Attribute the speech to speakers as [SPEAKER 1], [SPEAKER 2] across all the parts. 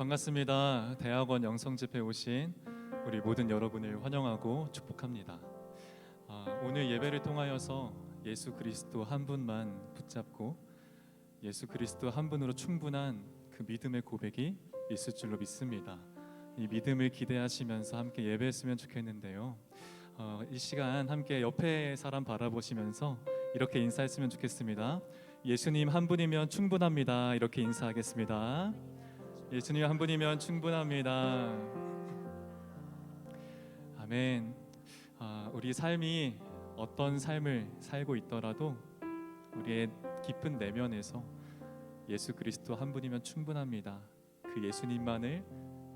[SPEAKER 1] 반갑습니다. 대학원 영성집회 오신 우리 모든 여러분을 환영하고 축복합니다. 오늘 예배를 통하여서 예수 그리스도 한 분만 붙잡고 예수 그리스도 한 분으로 충분한 그 믿음의 고백이 있을 줄로 믿습니다. 이 믿음을 기대하시면서 함께 예배했으면 좋겠는데요. 이 시간 함께 옆에 사람 바라보시면서 이렇게 인사했으면 좋겠습니다. 예수님 한 분이면 충분합니다. 이렇게 인사하겠습니다. 예수님 한 분이면 충분합니다. 아멘. 우리 삶이 어떤 삶을 살고 있더라도 우리의 깊은 내면에서 예수 그리스도 한 분이면 충분합니다. 그 예수님만을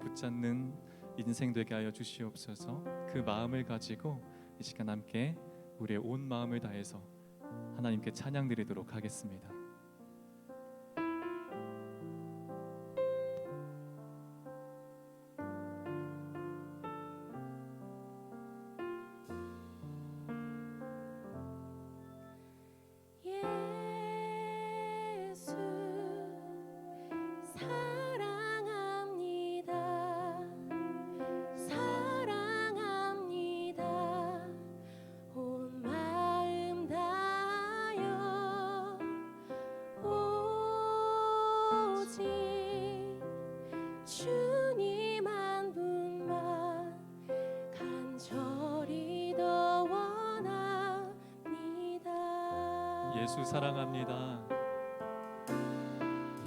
[SPEAKER 1] 붙잡는 인생 되게 하여 주시옵소서. 그 마음을 가지고 이 시간 함께 우리의 온 마음을 다해서 하나님께 찬양 드리도록 하겠습니다.
[SPEAKER 2] 주님 한 분만 간절히 더 원합니다.
[SPEAKER 1] 예수 사랑합니다.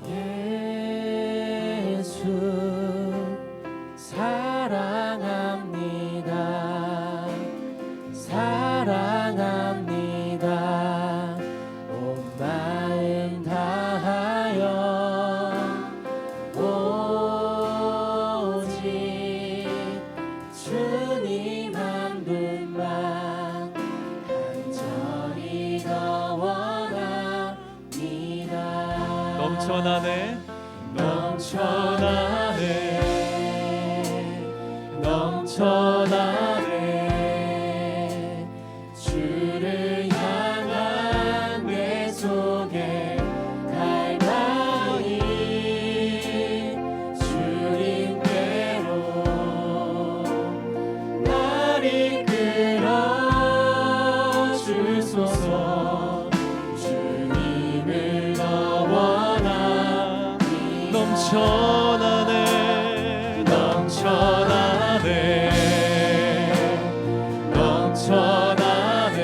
[SPEAKER 3] 예수 사랑합니다. 사랑합니다. 온 마음 다하여 오직 주님 한 분만 간절히 더 원합니다.
[SPEAKER 1] 넘쳐나네 넘쳐나네 넘쳐나네
[SPEAKER 3] 주를 향한 내 속에 갈망이 주님께로 날 이끌어 주소서. 주님을 더 원합니다.
[SPEAKER 1] 넘쳐나네 넘쳐나네 넘쳐나네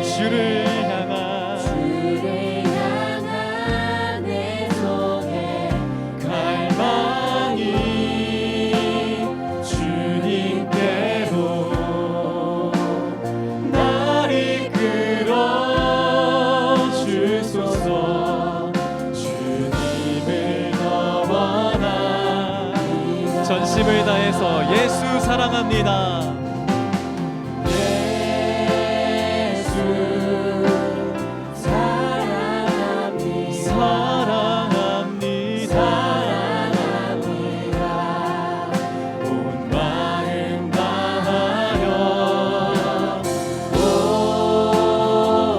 [SPEAKER 1] 주를
[SPEAKER 3] 향한 내 속에
[SPEAKER 1] 갈망이 주님께로 날 이끌어 주소서. 주님을 더 원합니다. 전심을 다해서 예수 사랑합니다.
[SPEAKER 3] 예수 사랑합니다.
[SPEAKER 1] 사랑합니다.
[SPEAKER 3] 사랑합니다.
[SPEAKER 1] 온 마음 다하여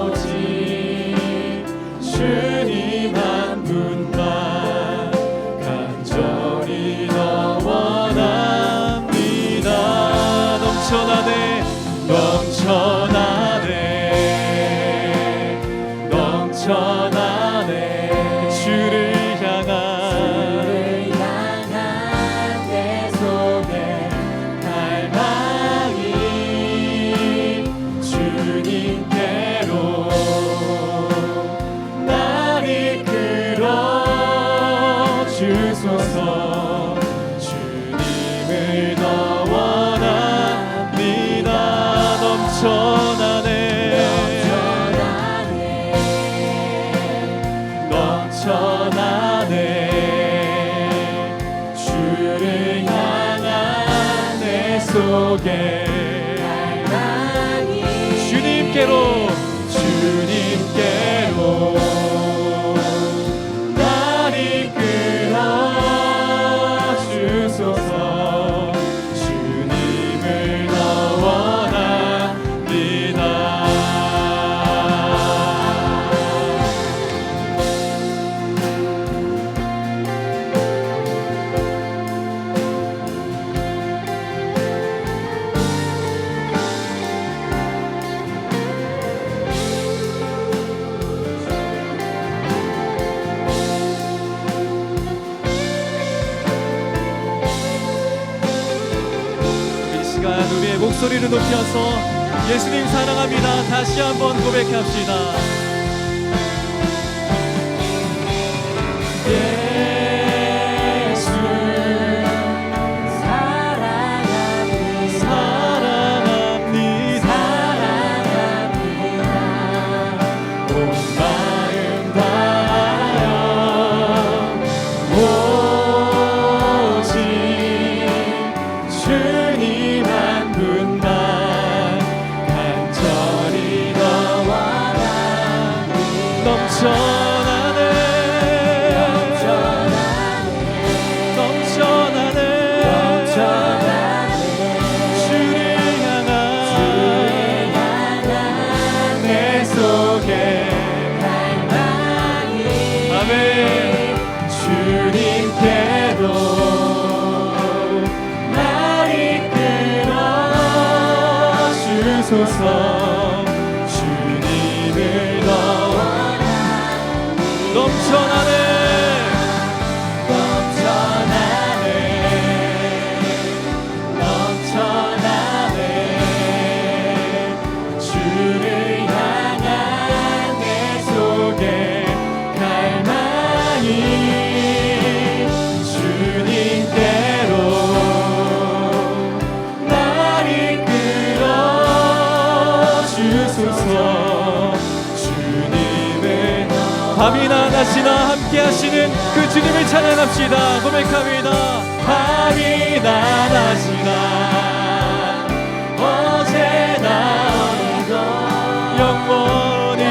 [SPEAKER 1] 오직 주님 한 분만 간절히 더 원합니다. 넘쳐나네 넘쳐나네 넘쳐나네 주를 향한
[SPEAKER 3] 내 속에
[SPEAKER 1] 갈망이 주님께로 날 이끌어 주소서. 주님을 더 원합니다. 넘쳐나네 넘쳐나네 주를 향한 내 속에 주님께로 날 이끌어 주소서. 주님을 더 원합니다. 시간 우리의 목소리를 높여서 예수님 사랑합니다 다시 한번 고백합시다.
[SPEAKER 3] 예수 사랑합니다. 온 마음 다하여 오직 주님 한 분만 간절히 더 원합니다. 넘쳐나네 주를 향한 내 속에 아멘 주님께로 날 이끌어 주소서 주님을 더 넘쳐나네 주를 향한 내 속에 갈망이 주님께로 날 이끌어 주소서 주님을 밤이나 낮이나 함께 하시는 그 주님을 찬양합시다. 고백합니다. 밤이나 낮이나 어제나 오늘도 영원히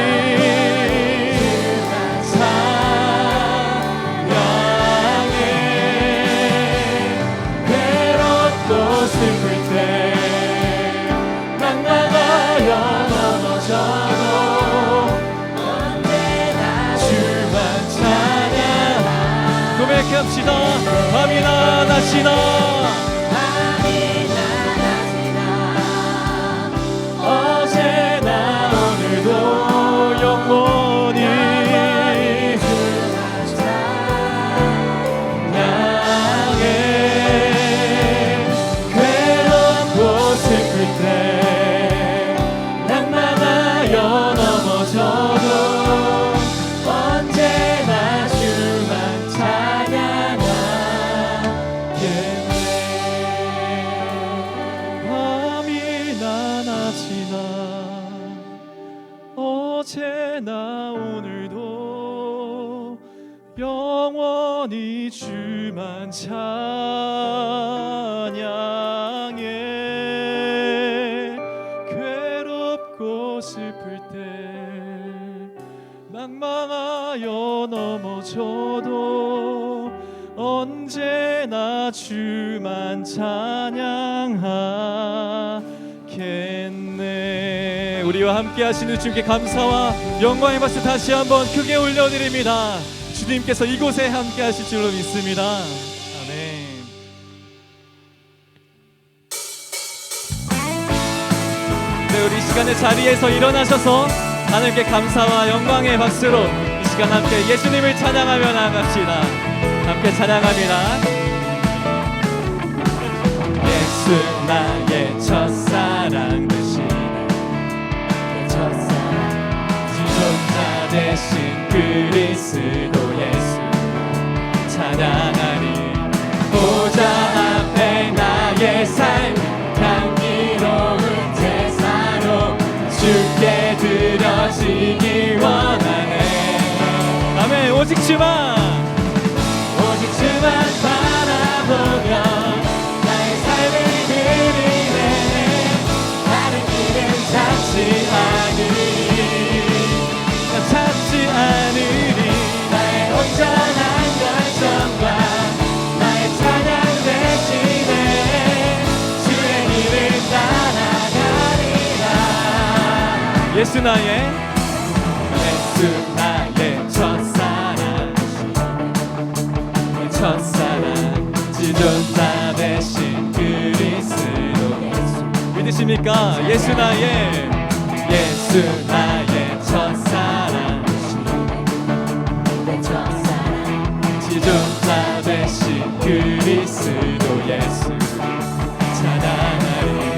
[SPEAKER 3] 찬양해 괴롭고 슬플 때 낭만하여 넘어져도 언제나 주만 찬양 고백합시다. 밤이나 낮이나 어제나 오늘도 영원히 찬양해 괴롭고 슬플 때 낭만하여 넘어져도 언제나 주만 찬양하겠네. 밤이나 낮이나 어제나 오늘도 영원히 주만 찬양해 괴롭고 슬플 때 낭망하여 넘어져도 언제나 주만 찬양하겠네. 우리와 함께 하시는 주님께 감사와 영광의 박수 다시 한번 크게 올려드립니다. 주님께서 이곳에 함께 하실 줄로 믿습니다. 아멘. 네, 우리 이 시간의 자리에서 일어나셔서 하나님께 감사와 영광의 박수로 이 시간 함께 예수님을 찬양하며 나아갑시다. 함께 찬양합니다. 예수 나의 첫사랑 되시네 첫사랑 지존자 되신 그리스도 예수 찬양하리 보좌 앞에 나의 삶 향기로운 제사로 주께 드려지길 원하네. 아멘. 오직 주만 바라보며 나의 삶을 드리네. 다른 길은 찾지 않으리 나의 온전한 결정과 나의 찬양 대신에 주의 길을 따라가리라. 예수 나의 첫사랑 지존자 되신 그리스도 믿으십니까? 예수 나의 첫사랑 지존자 되신 그리스도 예수 찬양하리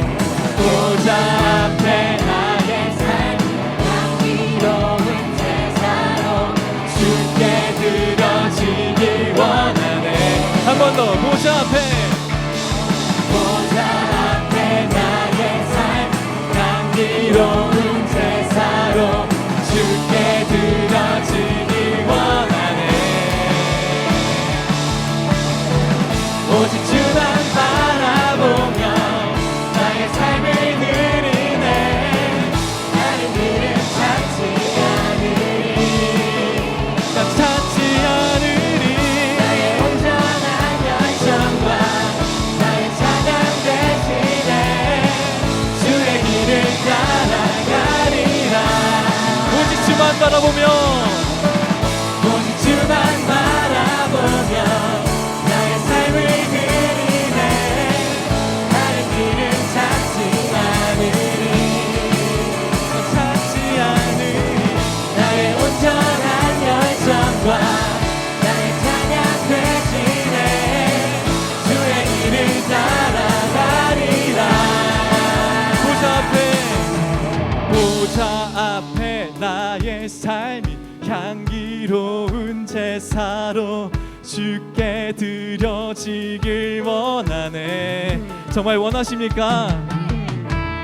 [SPEAKER 3] 제사로 주께 드려지길 원하네. 정말 원하십니까?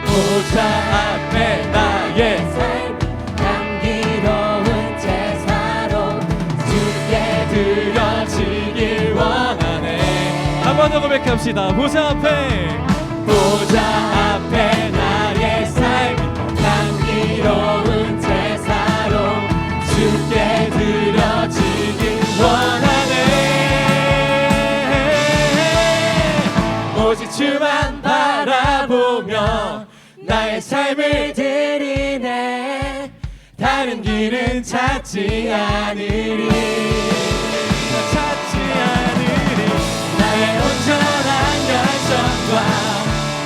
[SPEAKER 3] 보좌 앞에 나의
[SPEAKER 2] 삶 향기로운 제사로 주께
[SPEAKER 3] 드려지길 원하네. 한 번 더 고백합시다. 보좌 앞에 나의 삶 향기로운 제사로 주께 드려지길 원하네. 오직 주만 바라보며 나의 삶을 드리네. 다른 길은 찾지 않으리. 나의 온전한 열정과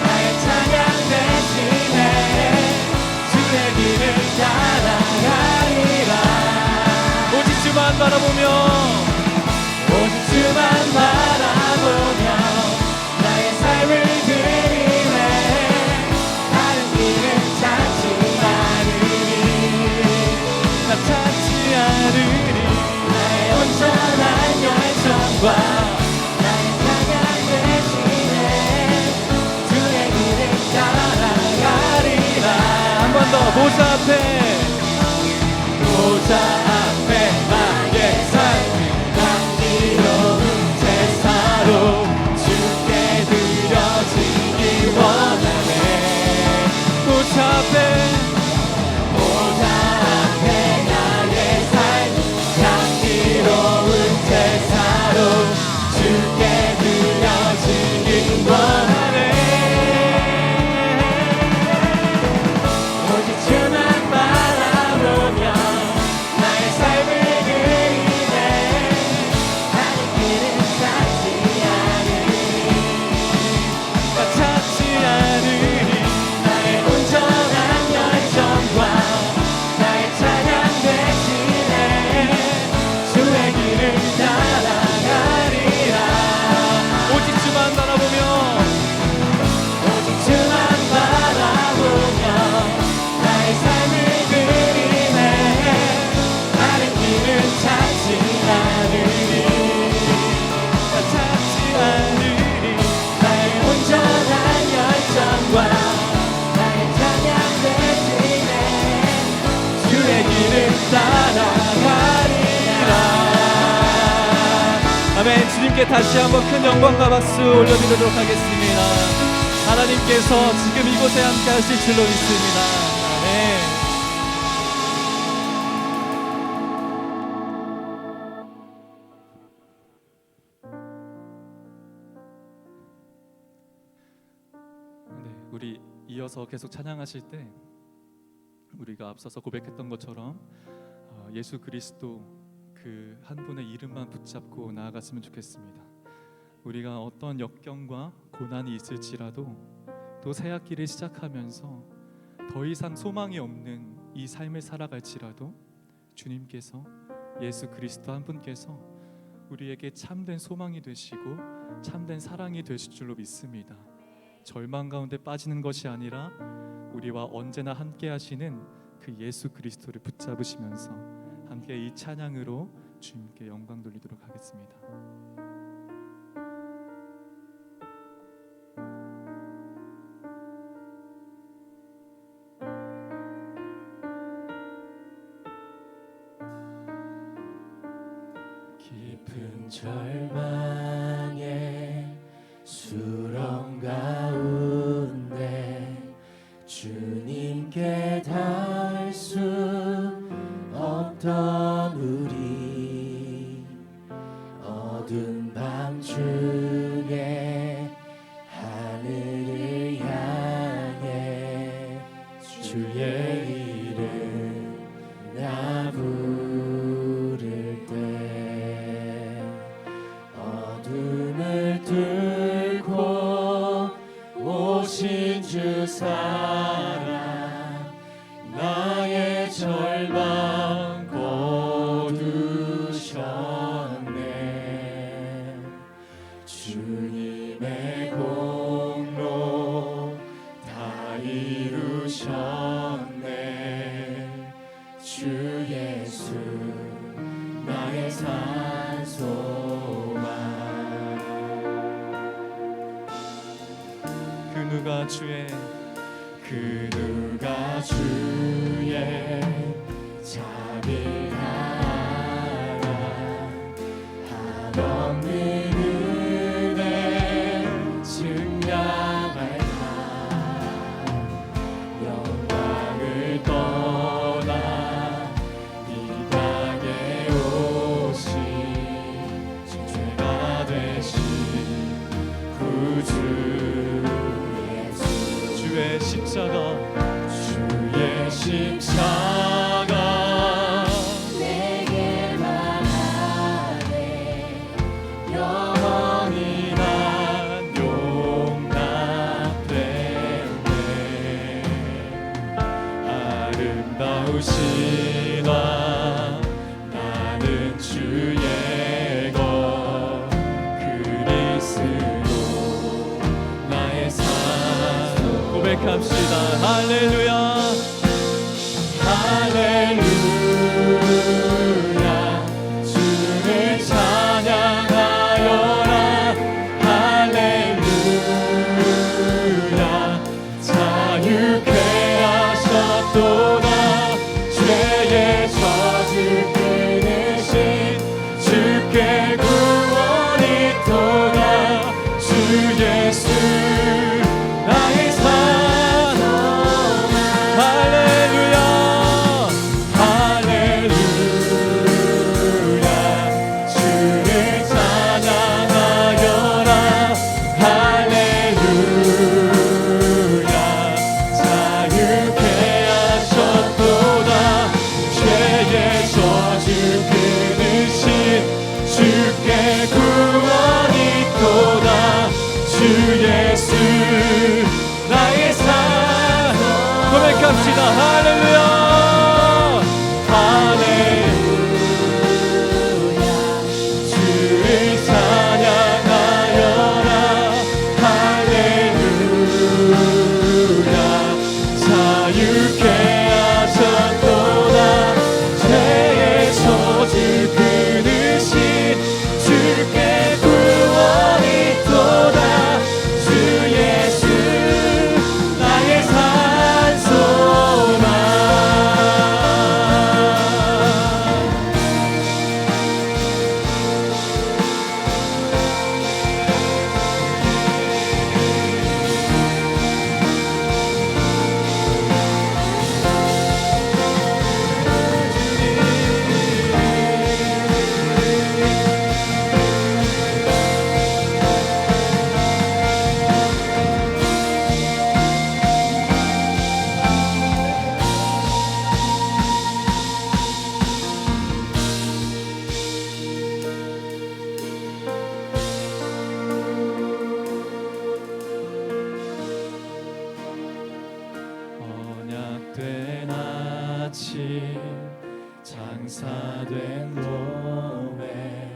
[SPEAKER 3] 나의 찬양 대신에 주의 길을 따라가리라. 오직 주만 바라보며 나의 삶을 드리네. 다른 길은 찾지 않으리. 나의 온전한 열정과 나의 찬양 대신에 주의 길을 따라가리라. 한 번 더. 보좌 앞에 나의 삶 향기로운 제사로 주께 드려지길 원하네. 보좌 앞에 나의 삶 향기로운 제사로 주께 드려지길 원하네. 오직 주만 바라보며 나의 삶을 드리네. 다른 길은 찾지 않으리. 나의 온전한 열정과 나의 찬양 대신에 주의 길을 따라가리라. 오직 주만 바라보며 나의 삶을 드리네. 다른 길은 찾지 않으리. 나의 온전한 열정과 나의 찬양 대신에 주의 길을 따라가리라. 아멘. 주님께 다시 한번 큰 영광과 박수 올려드리도록 하겠습니다. 하나님께서 지금 이곳에 함께 하실 줄로 믿습니다. 아멘. 네, 우리 이어서 계속 찬양하실 때 우리가 앞서서 고백했던 것처럼 예수 그리스도 그 한 분의 이름만 붙잡고 나아갔으면 좋겠습니다. 우리가 어떤 역경과 고난이 있을지라도 또 새 학기를 시작하면서 더 이상 소망이 없는 이 삶을 살아갈지라도 주님께서 예수 그리스도 한 분께서 우리에게 참된 소망이 되시고 참된 사랑이 되실 줄로 믿습니다. 절망 가운데 빠지는 것이 아니라 우리와 언제나 함께 하시는 그 예수 그리스도를 붙잡으시면서 함께 이 찬양으로 주님께 영광 돌리도록 하겠습니다.
[SPEAKER 4] 깊은 절망의 수렁 가운데 주님께 닿을 수 없던 우리 어두운 밤중에 하늘을 향해 주의 이름 나 부를 때 어둠을 뚫고 오신 주 사랑 나의 절망 거두셨네. 주님의 공로 다 이루셨네. 주 예수 나의 삶
[SPEAKER 1] 누가 주의
[SPEAKER 4] 자비하라 한없는 은혜 증량할까 영광을 떠나 이 땅에 오신 죄가 되신 구주 예수
[SPEAKER 1] 주의 십자가
[SPEAKER 4] 내게 말하네 영원히 난 용납되네 아름다우시다 나는 주의 것 그리스도 나의 삶
[SPEAKER 1] 고백합시다. 할렐루야.
[SPEAKER 4] 할렐루야 주를 찬양하여라 할렐루야 자유케 하셨도다 죄의 저주 끊으신 주께 구원이 있도다 주 예수 나의 산 할렐루야 할렐루야 주를 찬양하여라 할렐루야 자유케 하셨도다 죄의 저주 끊으신 주께 구원이 있도다 주 예수 나의 산
[SPEAKER 1] 고백합시다. 할렐루야.
[SPEAKER 4] 할렐루야 주를 찬양하여라 할렐루야 자유케 하셨도다 죄의 저주 끊으신 주께 구원이 있도다 주 예수 나의 산소나
[SPEAKER 1] 언약된 아침
[SPEAKER 4] 장사된 몸에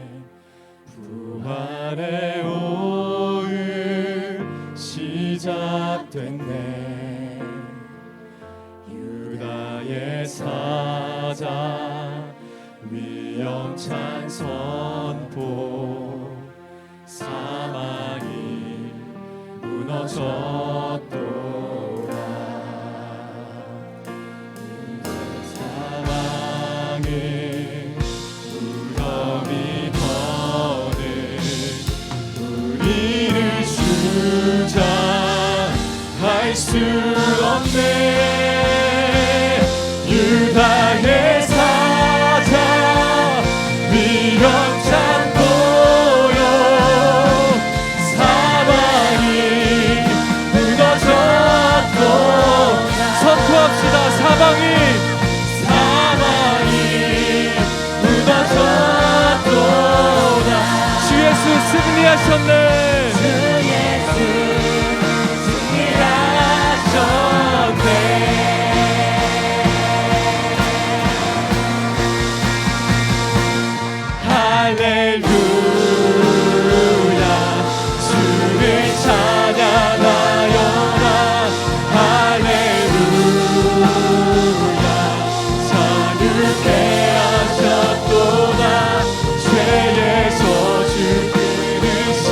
[SPEAKER 4] 부활의 오후 시작됐네 유다의 사자 위험찬 선포 사망이 무너졌도다 사망의 무덤이 더는 우리를 주장할 수 없네 유다의 사자 위험찬 보여 사망이 무너졌도다
[SPEAKER 1] 선포합시다. 사방이
[SPEAKER 4] 무너졌도다
[SPEAKER 1] 주 예수 승리하셨네.
[SPEAKER 4] 주 예수 승리하셨네 할렐루야 주를 찬양하여라 할렐루야 자유케 하셨도다 죄의 저주 끊으신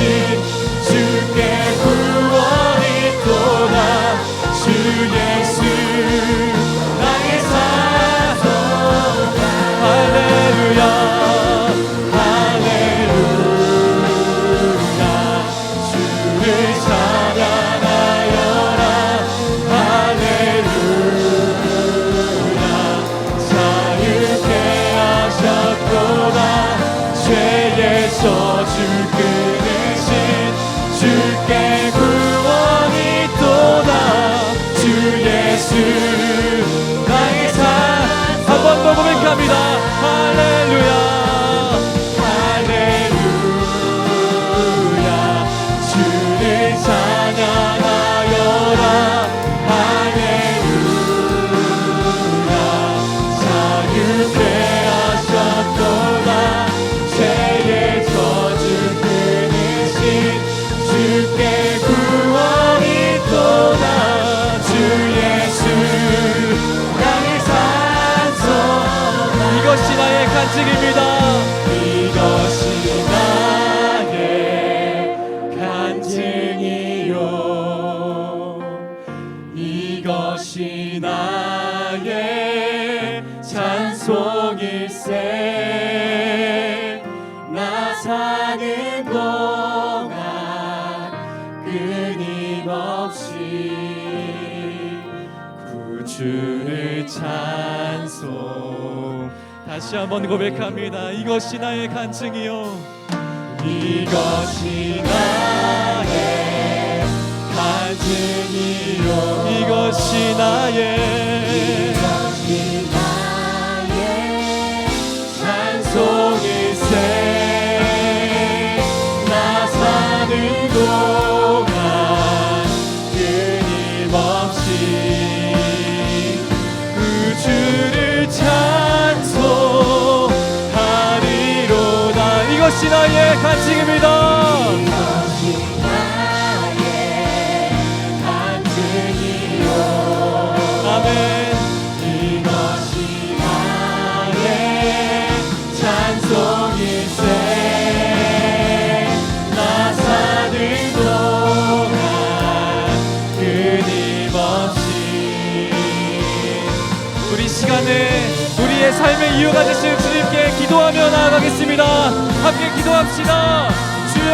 [SPEAKER 4] 끊임없이 구주를 찬송.
[SPEAKER 3] 다시 한번 고백합니다. 이것이 나의 간증이요,
[SPEAKER 4] 이것이 나의 간증이요,
[SPEAKER 3] 이것이 나의
[SPEAKER 4] 찬송일세. 나 사는 동안 끊임없이
[SPEAKER 3] 구주를 찬송하리로다. 이것이 나의 간증입니다.
[SPEAKER 4] 이것이 나의 간증이요,
[SPEAKER 3] 아멘.
[SPEAKER 4] 이것이 나의 찬송일세. 나 사는 동안 끊임없이.
[SPEAKER 3] 우리 시간에 우리의 삶의 이유가 되실 주님께 기도하며 나아가겠습니다. 함께 기도합시다. 주여,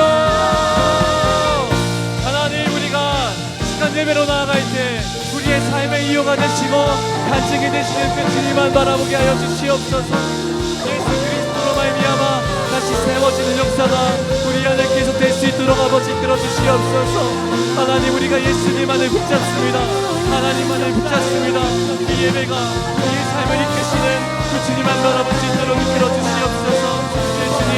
[SPEAKER 3] 하나님, 우리가 시간 예배로 나아갈 때 우리의 삶의 이유가 되시고 간증이 되시는 그 주님만 바라보게 하여 주시옵소서. 예수 그리스도로 말미암아 다시 세워지는 역사가 우리 안에 계속될 수 있도록 아버지 이끌어 주시옵소서. 하나님, 우리가 예수님만을 붙잡습니다. 하나님만을 붙잡습니다. 이 예배가 우리의 삶을 이끄시는 그 주님만 바라볼 수 있도록 이끌어 주시옵소서. 예수님,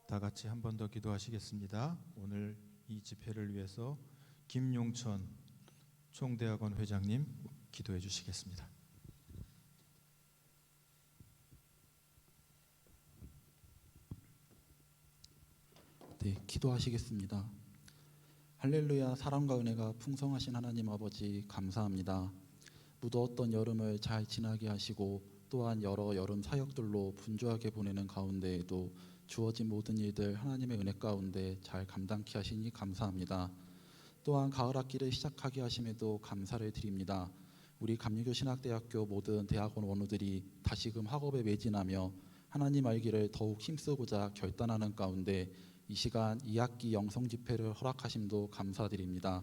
[SPEAKER 5] 다 같이 한 번 더 기도하시겠습니다. 오늘 이 집회를 위해서 김용천 총대학원 회장님 기도해 주시겠습니다.
[SPEAKER 6] 네, 기도하시겠습니다. 할렐루야. 사랑과 은혜가 풍성하신 하나님 아버지, 감사합니다. 무더웠던 여름을 잘 지나게 하시고 또한 여러 여름 사역들로 분주하게 보내는 가운데에도 주어진 모든 일들 하나님의 은혜 가운데 잘 감당케 하시니 감사합니다. 또한 가을 학기를 시작하게 하심에도 감사를 드립니다. 우리 감리교 신학대학교 모든 대학원 원우들이 다시금 학업에 매진하며 하나님 알기를 더욱 힘쓰고자 결단하는 가운데 이 시간 2학기 영성 집회를 허락하심도 감사드립니다.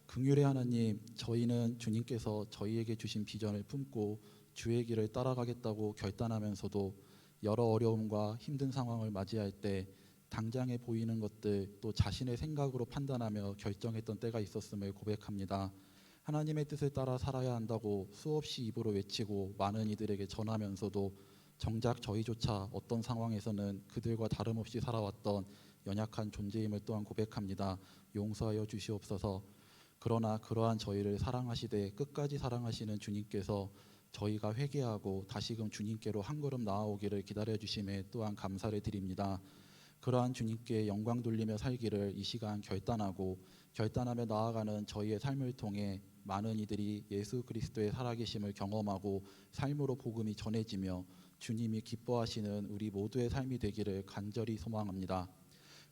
[SPEAKER 6] 긍휼의 하나님, 저희는 주님께서 저희에게 주신 비전을 품고 주의 길을 따라가겠다고 결단하면서도 여러 어려움과 힘든 상황을 맞이할 때 당장에 보이는 것들 또 자신의 생각으로 판단하며 결정했던 때가 있었음을 고백합니다. 하나님의 뜻을 따라 살아야 한다고 수없이 입으로 외치고 많은 이들에게 전하면서도 정작 저희조차 어떤 상황에서는 그들과 다름없이 살아왔던 연약한 존재임을 또한 고백합니다. 용서하여 주시옵소서. 그러나 그러한 저희를 사랑하시되 끝까지 사랑하시는 주님께서 저희가 회개하고 다시금 주님께로 한 걸음 나아오기를 기다려주심에 또한 감사를 드립니다. 그러한 주님께 영광 돌리며 살기를 이 시간 결단하며 나아가는 저희의 삶을 통해 많은 이들이 예수 그리스도의 살아계심을 경험하고 삶으로 복음이 전해지며 주님이 기뻐하시는 우리 모두의 삶이 되기를 간절히 소망합니다.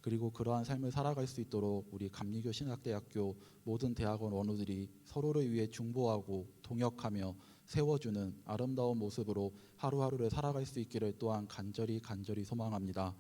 [SPEAKER 6] 그리고 그러한 삶을 살아갈 수 있도록 우리 감리교 신학대학교 모든 대학원 원우들이 서로를 위해 중보하고 동역하며 세워주는 아름다운 모습으로 하루하루를 살아갈 수 있기를 또한 간절히 소망합니다.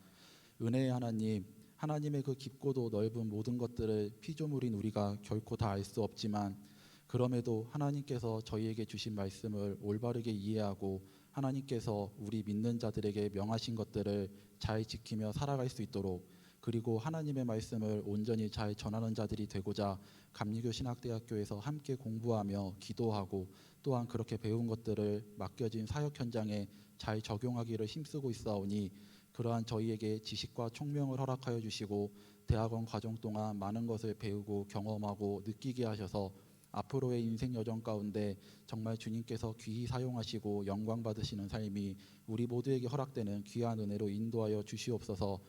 [SPEAKER 6] 은혜의 하나님, 하나님의 그 깊고도 넓은 모든 것들을 피조물인 우리가 결코 다 알 수 없지만 그럼에도 하나님께서 저희에게 주신 말씀을 올바르게 이해하고 하나님께서 우리 믿는 자들에게 명하신 것들을 잘 지키며 살아갈 수 있도록, 그리고 하나님의 말씀을 온전히 잘 전하는 자들이 되고자 감리교 신학대학교에서 함께 공부하며 기도하고, 또한 그렇게 배운 것들을 맡겨진 사역 현장에 잘 적용하기를 힘쓰고 있사오니, 그러한 저희에게 지식과 총명을 허락하여 주시고 대학원 과정 동안 많은 것을 배우고 경험하고 느끼게 하셔서 앞으로의 인생 여정 가운데 정말 주님께서 귀히 사용하시고 영광 받으시는 삶이 우리 모두에게 허락되는 귀한 은혜로 인도하여 주시옵소서.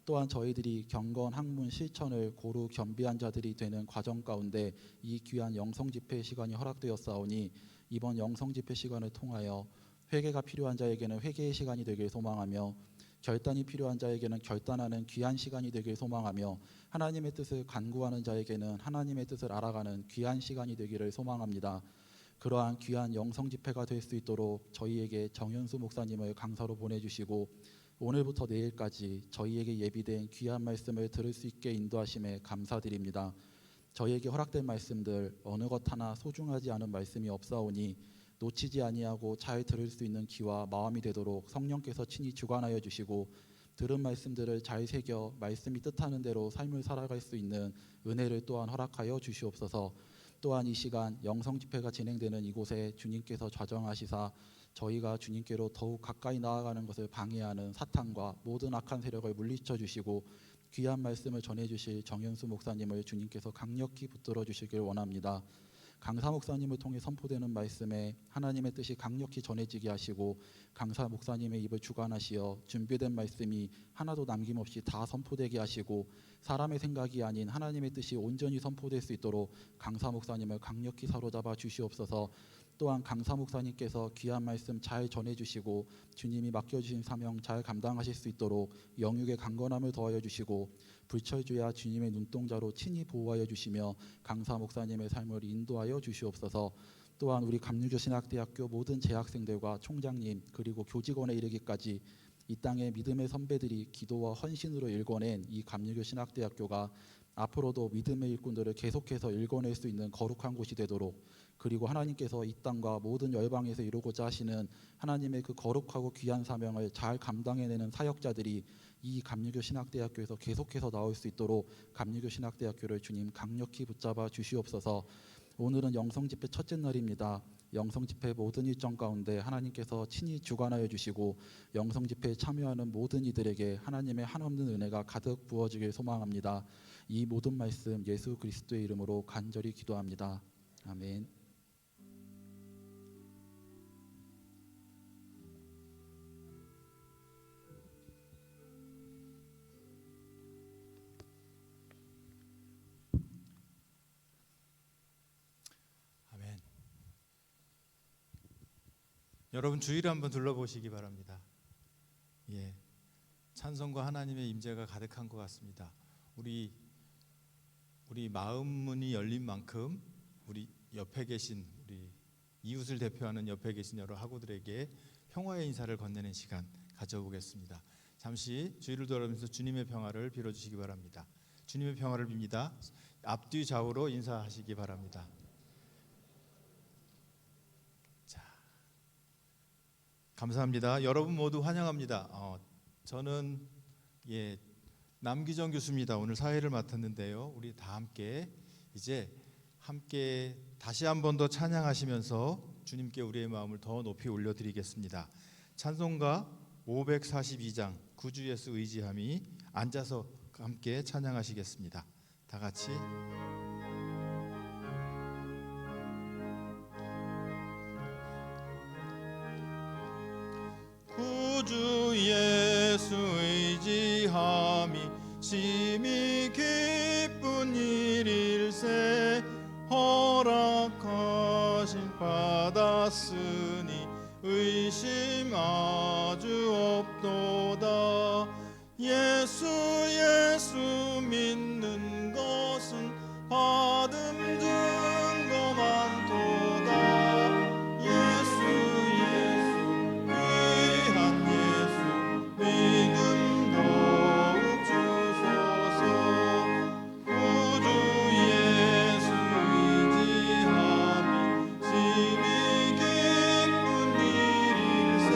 [SPEAKER 6] 또한 저희들이 경건 학문 실천을 고루 겸비한 자들이 되는 과정 가운데 이 귀한 영성 집회 시간이 허락되었사오니, 이번 영성 집회 시간을 통하여 회개가 필요한 자에게는 회개의 시간이 되길 소망하며, 결단이 필요한 자에게는 결단하는 귀한 시간이 되길 소망하며, 하나님의 뜻을 간구하는 자에게는 하나님의 뜻을 알아가는 귀한 시간이 되기를 소망합니다. 그러한 귀한 영성 집회가 될 수 있도록 저희에게 정현수 목사님을 강사로 보내주시고, 오늘부터 내일까지 저희에게 예비된 귀한 말씀을 들을 수 있게 인도하심에 감사드립니다. 저희에게 허락된 말씀들 어느 것 하나 소중하지 않은 말씀이 없사오니, 놓치지 아니하고 잘 들을 수 있는 귀와 마음이 되도록 성령께서 친히 주관하여 주시고, 들은 말씀들을 잘 새겨 말씀이 뜻하는 대로 삶을 살아갈 수 있는 은혜를 또한 허락하여 주시옵소서. 또한 이 시간 영성 집회가 진행되는 이곳에 주님께서 좌정하시사 저희가 주님께로 더욱 가까이 나아가는 것을 방해하는 사탄과 모든 악한 세력을 물리쳐 주시고, 귀한 말씀을 전해 주실 정현수 목사님을 주님께서 강력히 붙들어 주시길 원합니다. 강사 목사님을 통해 선포되는 말씀에 하나님의 뜻이 강력히 전해지게 하시고, 강사 목사님의 입을 주관하시어 준비된 말씀이 하나도 남김없이 다 선포되게 하시고, 사람의 생각이 아닌 하나님의 뜻이 온전히 선포될 수 있도록 강사 목사님을 강력히 사로잡아 주시옵소서. 또한 강사 목사님께서 귀한 말씀 잘 전해주시고 주님이 맡겨주신 사명 잘 감당하실 수 있도록 영육의 강건함을 더하여 주시고, 불철주야 주님의 눈동자로 친히 보호하여 주시며 강사 목사님의 삶을 인도하여 주시옵소서. 또한 우리 감리교 신학대학교 모든 재학생들과 총장님 그리고 교직원에 이르기까지 이 땅의 믿음의 선배들이 기도와 헌신으로 일궈낸 이 감리교 신학대학교가 앞으로도 믿음의 일꾼들을 계속해서 일궈낼 수 있는 거룩한 곳이 되도록, 그리고 하나님께서 이 땅과 모든 열방에서 이루고자 하시는 하나님의 그 거룩하고 귀한 사명을 잘 감당해내는 사역자들이 이 감리교 신학대학교에서 계속해서 나올 수 있도록 감리교 신학대학교를 주님 강력히 붙잡아 주시옵소서. 오늘은 영성집회 첫째 날입니다. 영성집회 모든 일정 가운데 하나님께서 친히 주관하여 주시고, 영성집회에 참여하는 모든 이들에게 하나님의 한없는 은혜가 가득 부어지길 소망합니다. 이 모든 말씀 예수 그리스도의 이름으로 간절히 기도합니다. 아멘.
[SPEAKER 5] 아멘. 여러분 주위를 한번 둘러보시기 바랍니다. 예, 찬송과 하나님의 임재가 가득한 것 같습니다. 우리 마음 문이 열린 만큼 우리 옆에 계신 우리 이웃을 대표하는 옆에 계신 여러 학우들에게 평화의 인사를 건네는 시간 가져보겠습니다. 잠시 주의를 돌아보면서 주님의 평화를 빌어주시기 바랍니다. 주님의 평화를 빕니다. 앞뒤 좌우로 인사하시기 바랍니다. 자, 감사합니다. 여러분 모두 환영합니다. 저는 남기정 교수입니다. 오늘 사회를 맡았는데요. 우리 다 함께 이제 다시 한 번 더 찬양하시면서 주님께 우리의 마음을 더 높이 올려드리겠습니다. 찬송가 542장 구주 예수 의지함이, 앉아서 함께 찬양하시겠습니다. 다 같이. 구주 예수 의지함이 심히 기쁜 일일세, 허락하신 받았으니 의심 아주 없도다. 예수 믿는 것은 받은 증거 많도다. 예수 귀한 예수 믿음 더욱 주소서. 구주 예수 의지함이 심히 기쁜 일일세,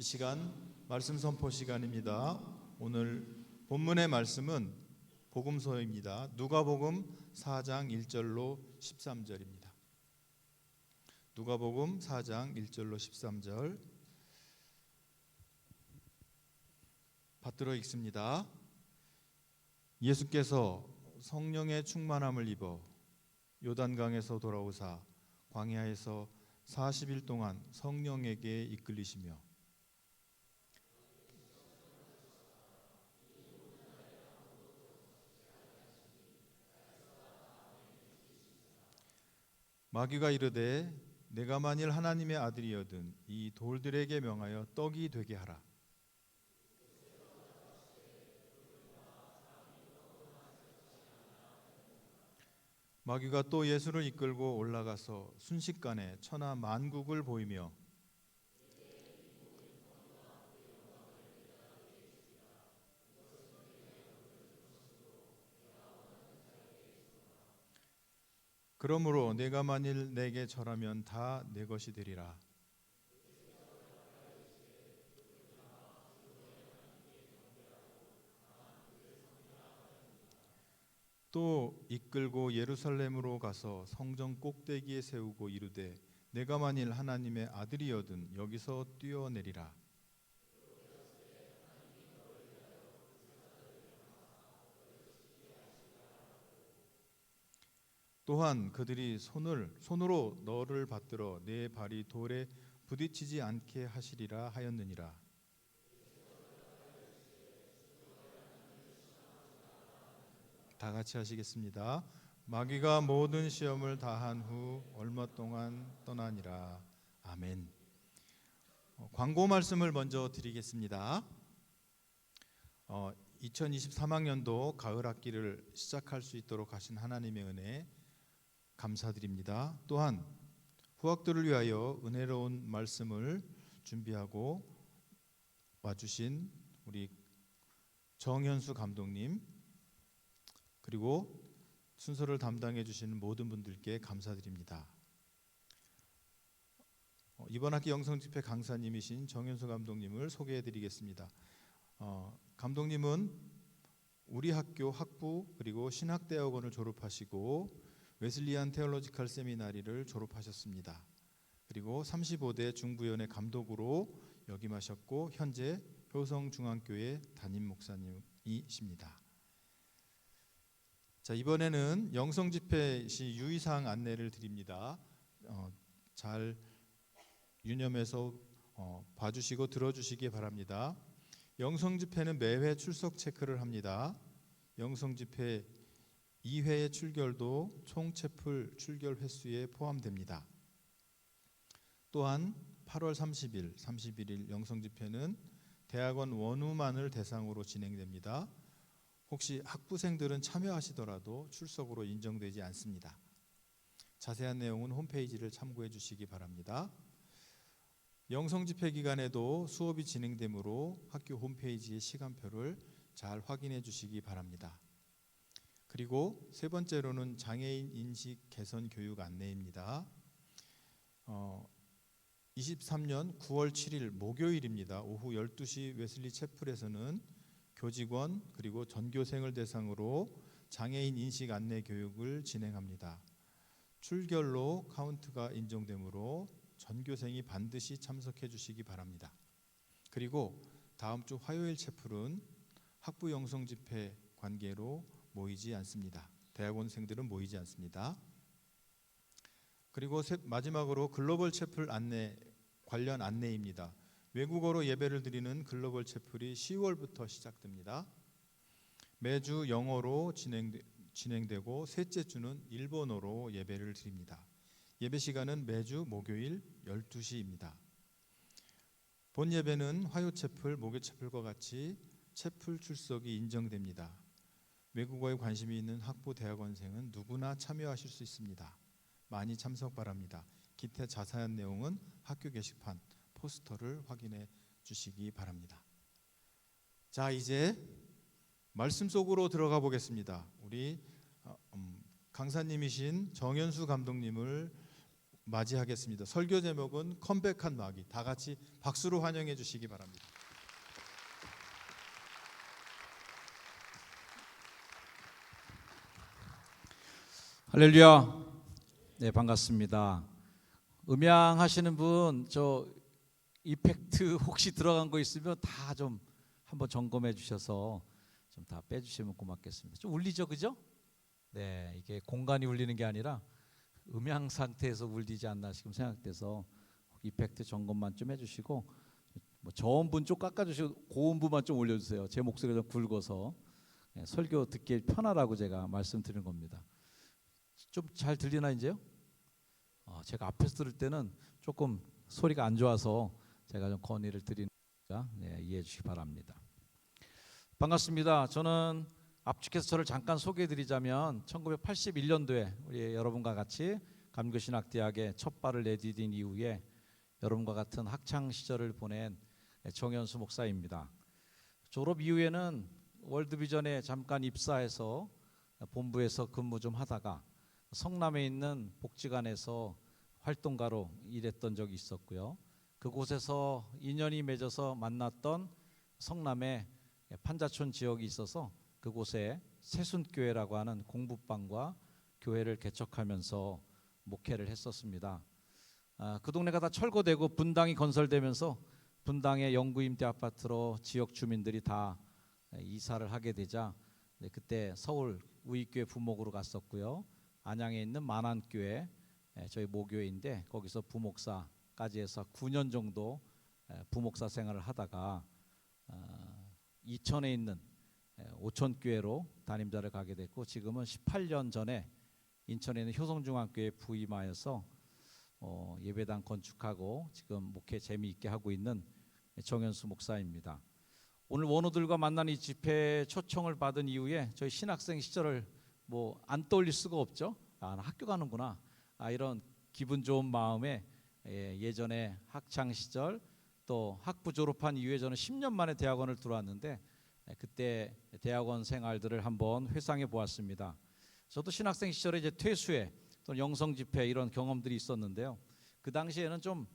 [SPEAKER 5] 이 시간 말씀 선포 시간입니다. 오늘 본문의 말씀은 복음서입니다. 누가복음 4장 1절로 13절입니다. 누가복음 4장 1절로 13절 받들어 읽습니다. 예수께서 성령의 충만함을 입어 요단강에서 돌아오사 광야에서 40일 동안 성령에게 이끌리시며 마귀가 이르되 내가 만일 하나님의 아들이여든 이 돌들에게 명하여 떡이 되게 하라. 마귀가 또 예수를 이끌고 올라가서 순식간에 천하 만국을 보이며 그러므로 내가 만일 내게 절하면 다 내 것이 되리라. 또 이끌고 예루살렘으로 가서 성전 꼭대기에 세우고 이르되 내가 만일 하나님의 아들이여든 여기서 뛰어내리라. 또한 그들이 손으로 너를 받들어 내 발이 돌에 부딪히지 않게 하시리라 하였느니라. 다 같이 하시겠습니다. 마귀가 모든 시험을 다한 후 얼마 동안 떠나니라. 아멘. 광고 말씀을 먼저 드리겠습니다. 2023학년도 가을 학기를 시작할 수 있도록 하신 하나님의 은혜 감사드립니다. 또한 후학들을 위하여 은혜로운 말씀을 준비하고 와주신 우리 정현수 감독님 그리고 순서를 담당해 주시는 모든 분들께 감사드립니다. 이번 학기 영성집회 강사님이신 정현수 감독님을 소개해 드리겠습니다. 감독님은 우리 학교 학부 그리고 신학대학원을 졸업하시고 웨슬리안 테올로지컬 세미나리를 졸업하셨습니다. 그리고 35대 중부연회 감독으로 역임하셨고 현재 효성중앙교회 담임 목사님이십니다. 자, 이번에는 영성집회 시 유의사항 안내를 드립니다. 잘 유념해서 봐주시고 들어주시기 바랍니다. 영성집회는 매회 출석 체크를 합니다. 영성집회 2회의 출결도 총 채플 출결 횟수에 포함됩니다. 또한 8월 30일, 31일 영성집회는 대학원 원우만을 대상으로 진행됩니다. 혹시 학부생들은 참여하시더라도 출석으로 인정되지 않습니다. 자세한 내용은 홈페이지를 참고해 주시기 바랍니다. 영성집회 기간에도 수업이 진행되므로 학교 홈페이지의 시간표를 잘 확인해 주시기 바랍니다. 그리고 세 번째로는 장애인 인식 개선 교육 안내입니다. 23년 9월 7일 목요일입니다. 오후 12시 웨슬리 채플에서는 교직원 그리고 전교생을 대상으로 장애인 인식 안내 교육을 진행합니다. 출결로 카운트가 인정되므로 전교생이 반드시 참석해 주시기 바랍니다. 그리고 다음 주 화요일 채플은 학부 영성 집회 관계로 모이지 않습니다. 대학원생들은 모이지 않습니다. 그리고 마지막으로 글로벌 채플 안내 관련 안내입니다. 외국어로 예배를 드리는 글로벌 채플이 10월부터 시작됩니다. 매주 영어로 진행되고 셋째 주는 일본어로 예배를 드립니다. 예배 시간은 매주 목요일 12시입니다. 본 예배는 화요 채플, 목요 채플과 같이 채플 출석이 인정됩니다. 외국어에 관심이 있는 학부 대학원생은 누구나 참여하실 수 있습니다. 많이 참석 바랍니다. 기타 자세한 내용은 학교 게시판, 포스터를 확인해 주시기 바랍니다. 자, 이제 말씀 속으로 들어가 보겠습니다. 우리 강사님이신 정현수 감독님을 맞이하겠습니다. 설교 제목은 컴백한 마귀. 다 같이 박수로 환영해 주시기 바랍니다.
[SPEAKER 7] 할렐루야. 네, 반갑습니다. 음향 하시는 분, 저 이펙트 혹시 들어간 거 있으면 다 좀 한번 점검해 주셔서 좀 다 빼주시면 고맙겠습니다. 좀 울리죠, 그죠? 네, 이게 공간이 울리는 게 아니라 음향 상태에서 울리지 않나 지금 생각돼서 이펙트 점검만 좀 해주시고, 뭐 저음분 좀 깎아주시고 고음부만 좀 올려주세요. 제 목소리가 좀 굵어서 설교 듣기 편하라고 제가 말씀드리는 겁니다. 좀 잘 들리나 이제요? 제가 앞에서 들을 때는 조금 소리가 안 좋아서 제가 좀 건의를 드리니까 이해해 주시기 바랍니다. 반갑습니다. 저는 압축해서 저를 잠깐 소개해드리자면 1981년도에 우리 여러분과 같이 감교신학대학에 첫 발을 내디딘 이후에 여러분과 같은 학창 시절을 보낸 정현수 목사입니다. 졸업 이후에는 월드비전에 잠깐 입사해서 본부에서 근무 좀 하다가 성남에 있는 복지관에서 활동가로 일했던 적이 있었고요. 그곳에서 인연이 맺어서 만났던 성남의 판자촌 지역이 있어서 그곳에 새순교회라고 하는 공부방과 교회를 개척하면서 목회를 했었습니다. 그 동네가 다 철거되고 분당이 건설되면서 분당의 영구임대 아파트로 지역 주민들이 다 이사를 하게 되자 그때 서울 우익교회 부목으로 갔었고요. 안양에 있는 만안교회 저희 모교회인데 거기서 부목사까지 해서 9년 정도 부목사 생활을 하다가 이천에 있는 오천교회로 담임자를 가게 됐고 지금은 18년 전에 인천에 있는 효성중앙교회에 부임하여서 예배당 건축하고 지금 목회 재미있게 하고 있는 정현수 목사입니다. 오늘 원우들과 만나는 이 집회 초청을 받은 이후에 저희 신학생 시절을 뭐 안 떠올릴 수가 없죠. 나 학교 가는구나. 이런 기분 좋은 마음에 예전에 학창 시절 또 학부 졸업한 이후에 저는 10년 만에 대학원을 들어왔는데 그때 대학원 생활들을 한번 회상해 보았습니다. 저도 신학생 시절에 이제 퇴수회 또 영성 집회 이런 경험들이 있었는데요. 그 당시에는 좀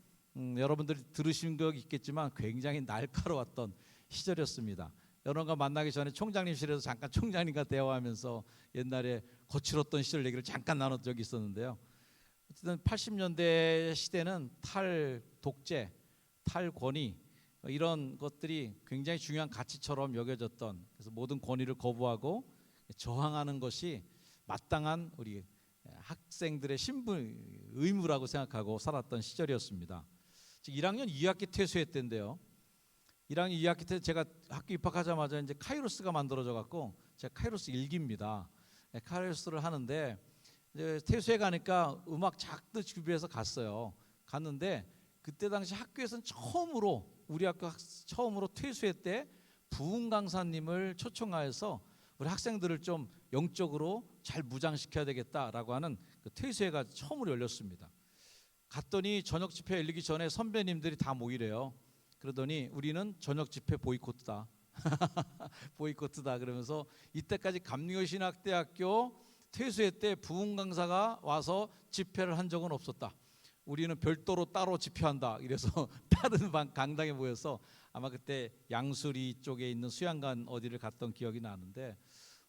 [SPEAKER 7] 여러분들이 들으신 적 있겠지만 굉장히 날카로웠던 시절이었습니다. 여러분과 만나기 전에 총장님실에서 잠깐 총장님과 대화하면서 옛날에 거칠었던 시절 얘기를 잠깐 나눴던 적이 있었는데요. 어쨌든 80년대 시대는 탈독재, 탈권위 이런 것들이 굉장히 중요한 가치처럼 여겨졌던, 그래서 모든 권위를 거부하고 저항하는 것이 마땅한 우리 학생들의 신분 의무라고 생각하고 살았던 시절이었습니다. 1학년 2학기 퇴소했던데요. 1학년 2학기 때 제가 학교 입학하자마자 이제 카이로스가 만들어져 갖고 제가 카이로스 일기입니다. 카이로스를 하는데 이제 퇴소해 가니까 음악 작도 준비해서 갔어요. 갔는데 그때 당시 학교에서는 처음으로 우리 학교 처음으로 퇴소회 때 부흥 강사님을 초청하여서 우리 학생들을 좀 영적으로 잘 무장시켜야 되겠다라고 하는 그 퇴소회가 처음으로 열렸습니다. 갔더니 저녁 집회 열리기 전에 선배님들이 다 모이래요. 그러더니 우리는 저녁 집회 보이콧다. 보이콧다 그러면서 이때까지 감리교신학대학교 퇴소회 때 부흥 강사가 와서 집회를 한 적은 없었다. 우리는 별도로 따로 집회한다. 이래서 다른 강당에 모여서 아마 그때 양수리 쪽에 있는 수양관 어디를 갔던 기억이 나는데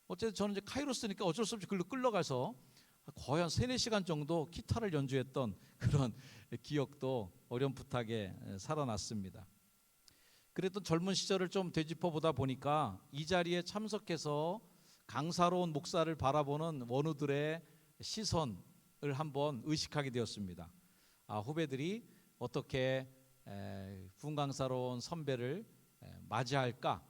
[SPEAKER 7] 어쨌든 저는 이제 카이로스니까 어쩔 수 없이 글로 끌려가서 거의 한 3-4시간 정도 기타를 연주했던 그런 기억도 어렴풋하게 살아났습니다. 그랬던 젊은 시절을 좀 되짚어 보다 보니까 이 자리에 참석해서 강사로 온 목사를 바라보는 원우들의 시선을 한번 의식하게 되었습니다. 후배들이 어떻게 부흥 강사로 온 선배를 맞이할까?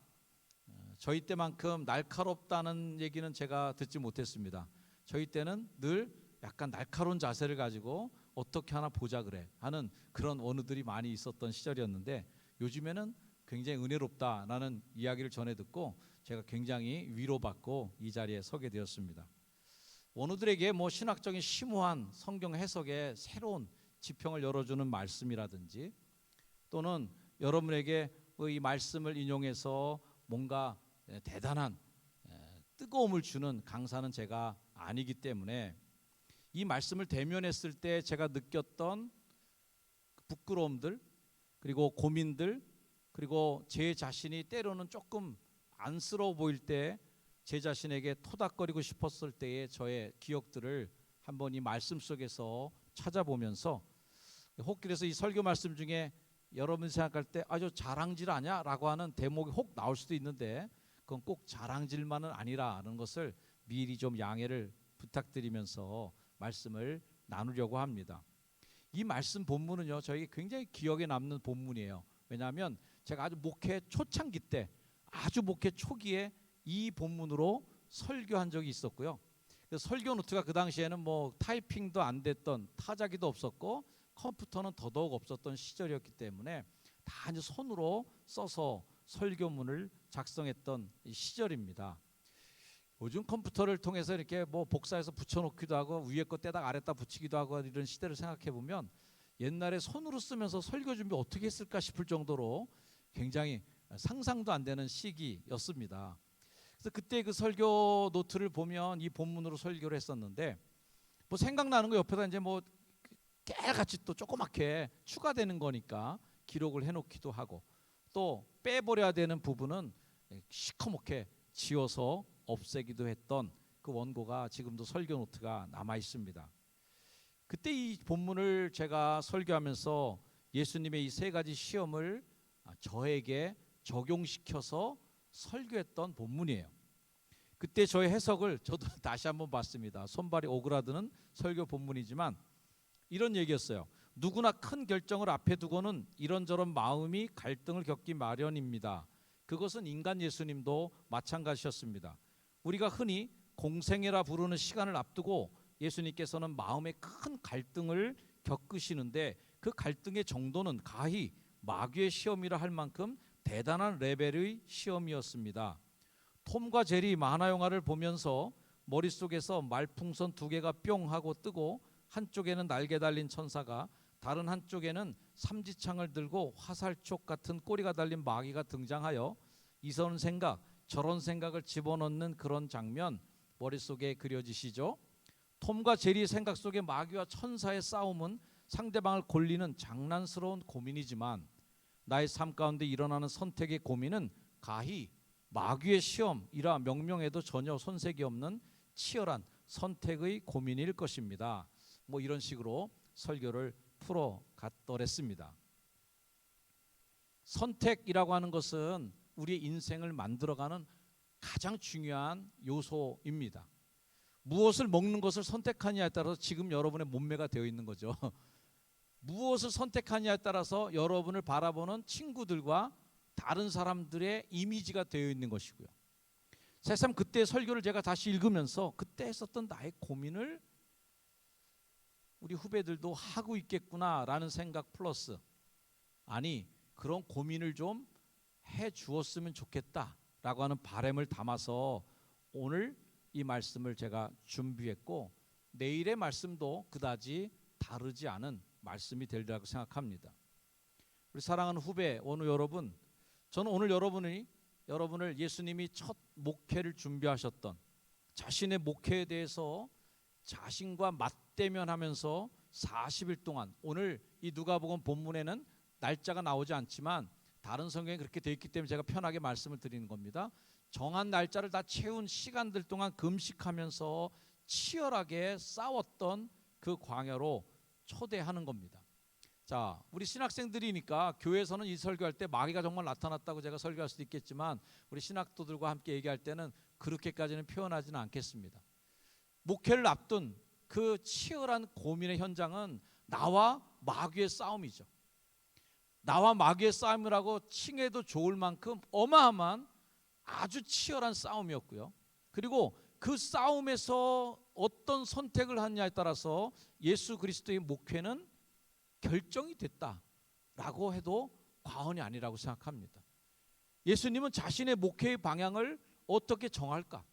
[SPEAKER 7] 저희 때만큼 날카롭다는 얘기는 제가 듣지 못했습니다. 저희 때는 늘 약간 날카로운 자세를 가지고 어떻게 하나 보자 그래 하는 그런 원우들이 많이 있었던 시절이었는데 요즘에는 굉장히 은혜롭다라는 이야기를 전해 듣고 제가 굉장히 위로받고 이 자리에 서게 되었습니다. 원우들에게 뭐 신학적인 심오한 성경 해석의 새로운 지평을 열어주는 말씀이라든지 또는 여러분에게 이 말씀을 인용해서 뭔가 대단한 뜨거움을 주는 강사는 제가 아니기 때문에 이 말씀을 대면했을 때 제가 느꼈던 부끄러움들, 그리고 고민들, 그리고 제 자신이 때로는 조금 안쓰러워 보일 때 제 자신에게 토닥거리고 싶었을 때의 저의 기억들을 한번 이 말씀 속에서 찾아보면서, 혹 그래서 이 설교 말씀 중에 여러분 생각할 때 아주 자랑질 아냐? 라고 하는 대목이 혹 나올 수도 있는데, 그건 꼭 자랑질만은 아니라는 것을 미리 좀 양해를 부탁드리면서 말씀을 나누려고 합니다. 이 말씀 본문은요, 저에게 굉장히 기억에 남는 본문이에요. 왜냐하면 제가 아주 목회 초창기 때, 아주 목회 초기에 이 본문으로 설교한 적이 있었고요. 설교 노트가 그 당시에는 뭐 타이핑도 안 됐던, 타자기도 없었고 컴퓨터는 더더욱 없었던 시절이었기 때문에 다 이제 손으로 써서 설교문을 작성했던 시절입니다. 요즘 컴퓨터를 통해서 이렇게 뭐 복사해서 붙여놓기도 하고 위에 거 떼다가 아래다 붙이기도 하고 이런 시대를 생각해 보면, 옛날에 손으로 쓰면서 설교 준비 어떻게 했을까 싶을 정도로 굉장히 상상도 안 되는 시기였습니다. 그래서 그때 그 설교 노트를 보면 이 본문으로 설교를 했었는데, 뭐 생각나는 거 옆에다 이제 뭐 깨알같이 또 조그맣게 추가되는 거니까 기록을 해놓기도 하고, 또 빼버려야 되는 부분은 시커멓게 지워서 없애기도 했던 그 원고가 지금도 설교 노트가 남아 있습니다. 그때 이 본문을 제가 설교하면서 예수님의 이 세 가지 시험을 저에게 적용시켜서 설교했던 본문이에요. 그때 저의 해석을 저도 다시 한번 봤습니다. 손발이 오그라드는 설교 본문이지만 이런 얘기였어요. 누구나 큰 결정을 앞에 두고는 이런저런 마음이 갈등을 겪기 마련입니다. 그것은 인간 예수님도 마찬가지셨습니다. 우리가 흔히 공생애라 부르는 시간을 앞두고 예수님께서는 마음의 큰 갈등을 겪으시는데, 그 갈등의 정도는 가히 마귀의 시험이라 할 만큼 대단한 레벨의 시험이었습니다. 톰과 제리 만화 영화를 보면서 머릿속에서 말풍선 두 개가 뿅 하고 뜨고, 한쪽에는 날개 달린 천사가, 다른 한쪽에는 삼지창을 들고 화살촉 같은 꼬리가 달린 마귀가 등장하여 이런 생각 저런 생각을 집어넣는 그런 장면 머릿속에 그려지시죠? 톰과 제리의 생각 속에 마귀와 천사의 싸움은 상대방을 골리는 장난스러운 고민이지만, 나의 삶 가운데 일어나는 선택의 고민은 가히 마귀의 시험이라 명명해도 전혀 손색이 없는 치열한 선택의 고민일 것입니다. 뭐 이런 식으로 설교를 풀어갔더랬습니다. 선택이라고 하는 것은 우리의 인생을 만들어가는 가장 중요한 요소입니다. 무엇을 먹는 것을 선택하느냐에 따라서 지금 여러분의 몸매가 되어 있는 거죠. 무엇을 선택하느냐에 따라서 여러분을 바라보는 친구들과 다른 사람들의 이미지가 되어 있는 것이고요. 새삼 그때 설교를 제가 다시 읽으면서 그때 했었던 나의 고민을 우리 후배들도 하고 있겠구나라는 생각 플러스, 아니 그런 고민을 좀 해 주었으면 좋겠다라고 하는 바람을 담아서 오늘 이 말씀을 제가 준비했고, 내일의 말씀도 그다지 다르지 않은 말씀이 되리라고 생각합니다. 우리 사랑하는 후배 원우 여러분, 저는 오늘 여러분을 예수님이 첫 목회를 준비하셨던 자신의 목회에 대해서 자신과 맞대면하면서 40일 동안, 오늘 이 누가복음 본문에는 날짜가 나오지 않지만 다른 성경에 그렇게 되어 있기 때문에 제가 편하게 말씀을 드리는 겁니다. 정한 날짜를 다 채운 시간들 동안 금식하면서 치열하게 싸웠던 그 광야로 초대하는 겁니다. 자, 우리 신학생들이니까 교회에서는 이 설교할 때 마귀가 정말 나타났다고 제가 설교할 수도 있겠지만, 우리 신학도들과 함께 얘기할 때는 그렇게까지는 표현하지는 않겠습니다. 목회를 앞둔 그 치열한 고민의 현장은 나와 마귀의 싸움이죠. 나와 마귀의 싸움이라고 칭해도 좋을 만큼 어마어마한 아주 치열한 싸움이었고요. 그리고 그 싸움에서 어떤 선택을 하느냐에 따라서 예수 그리스도의 목회는 결정이 됐다라고 해도 과언이 아니라고 생각합니다. 예수님은 자신의 목회의 방향을 어떻게 정할까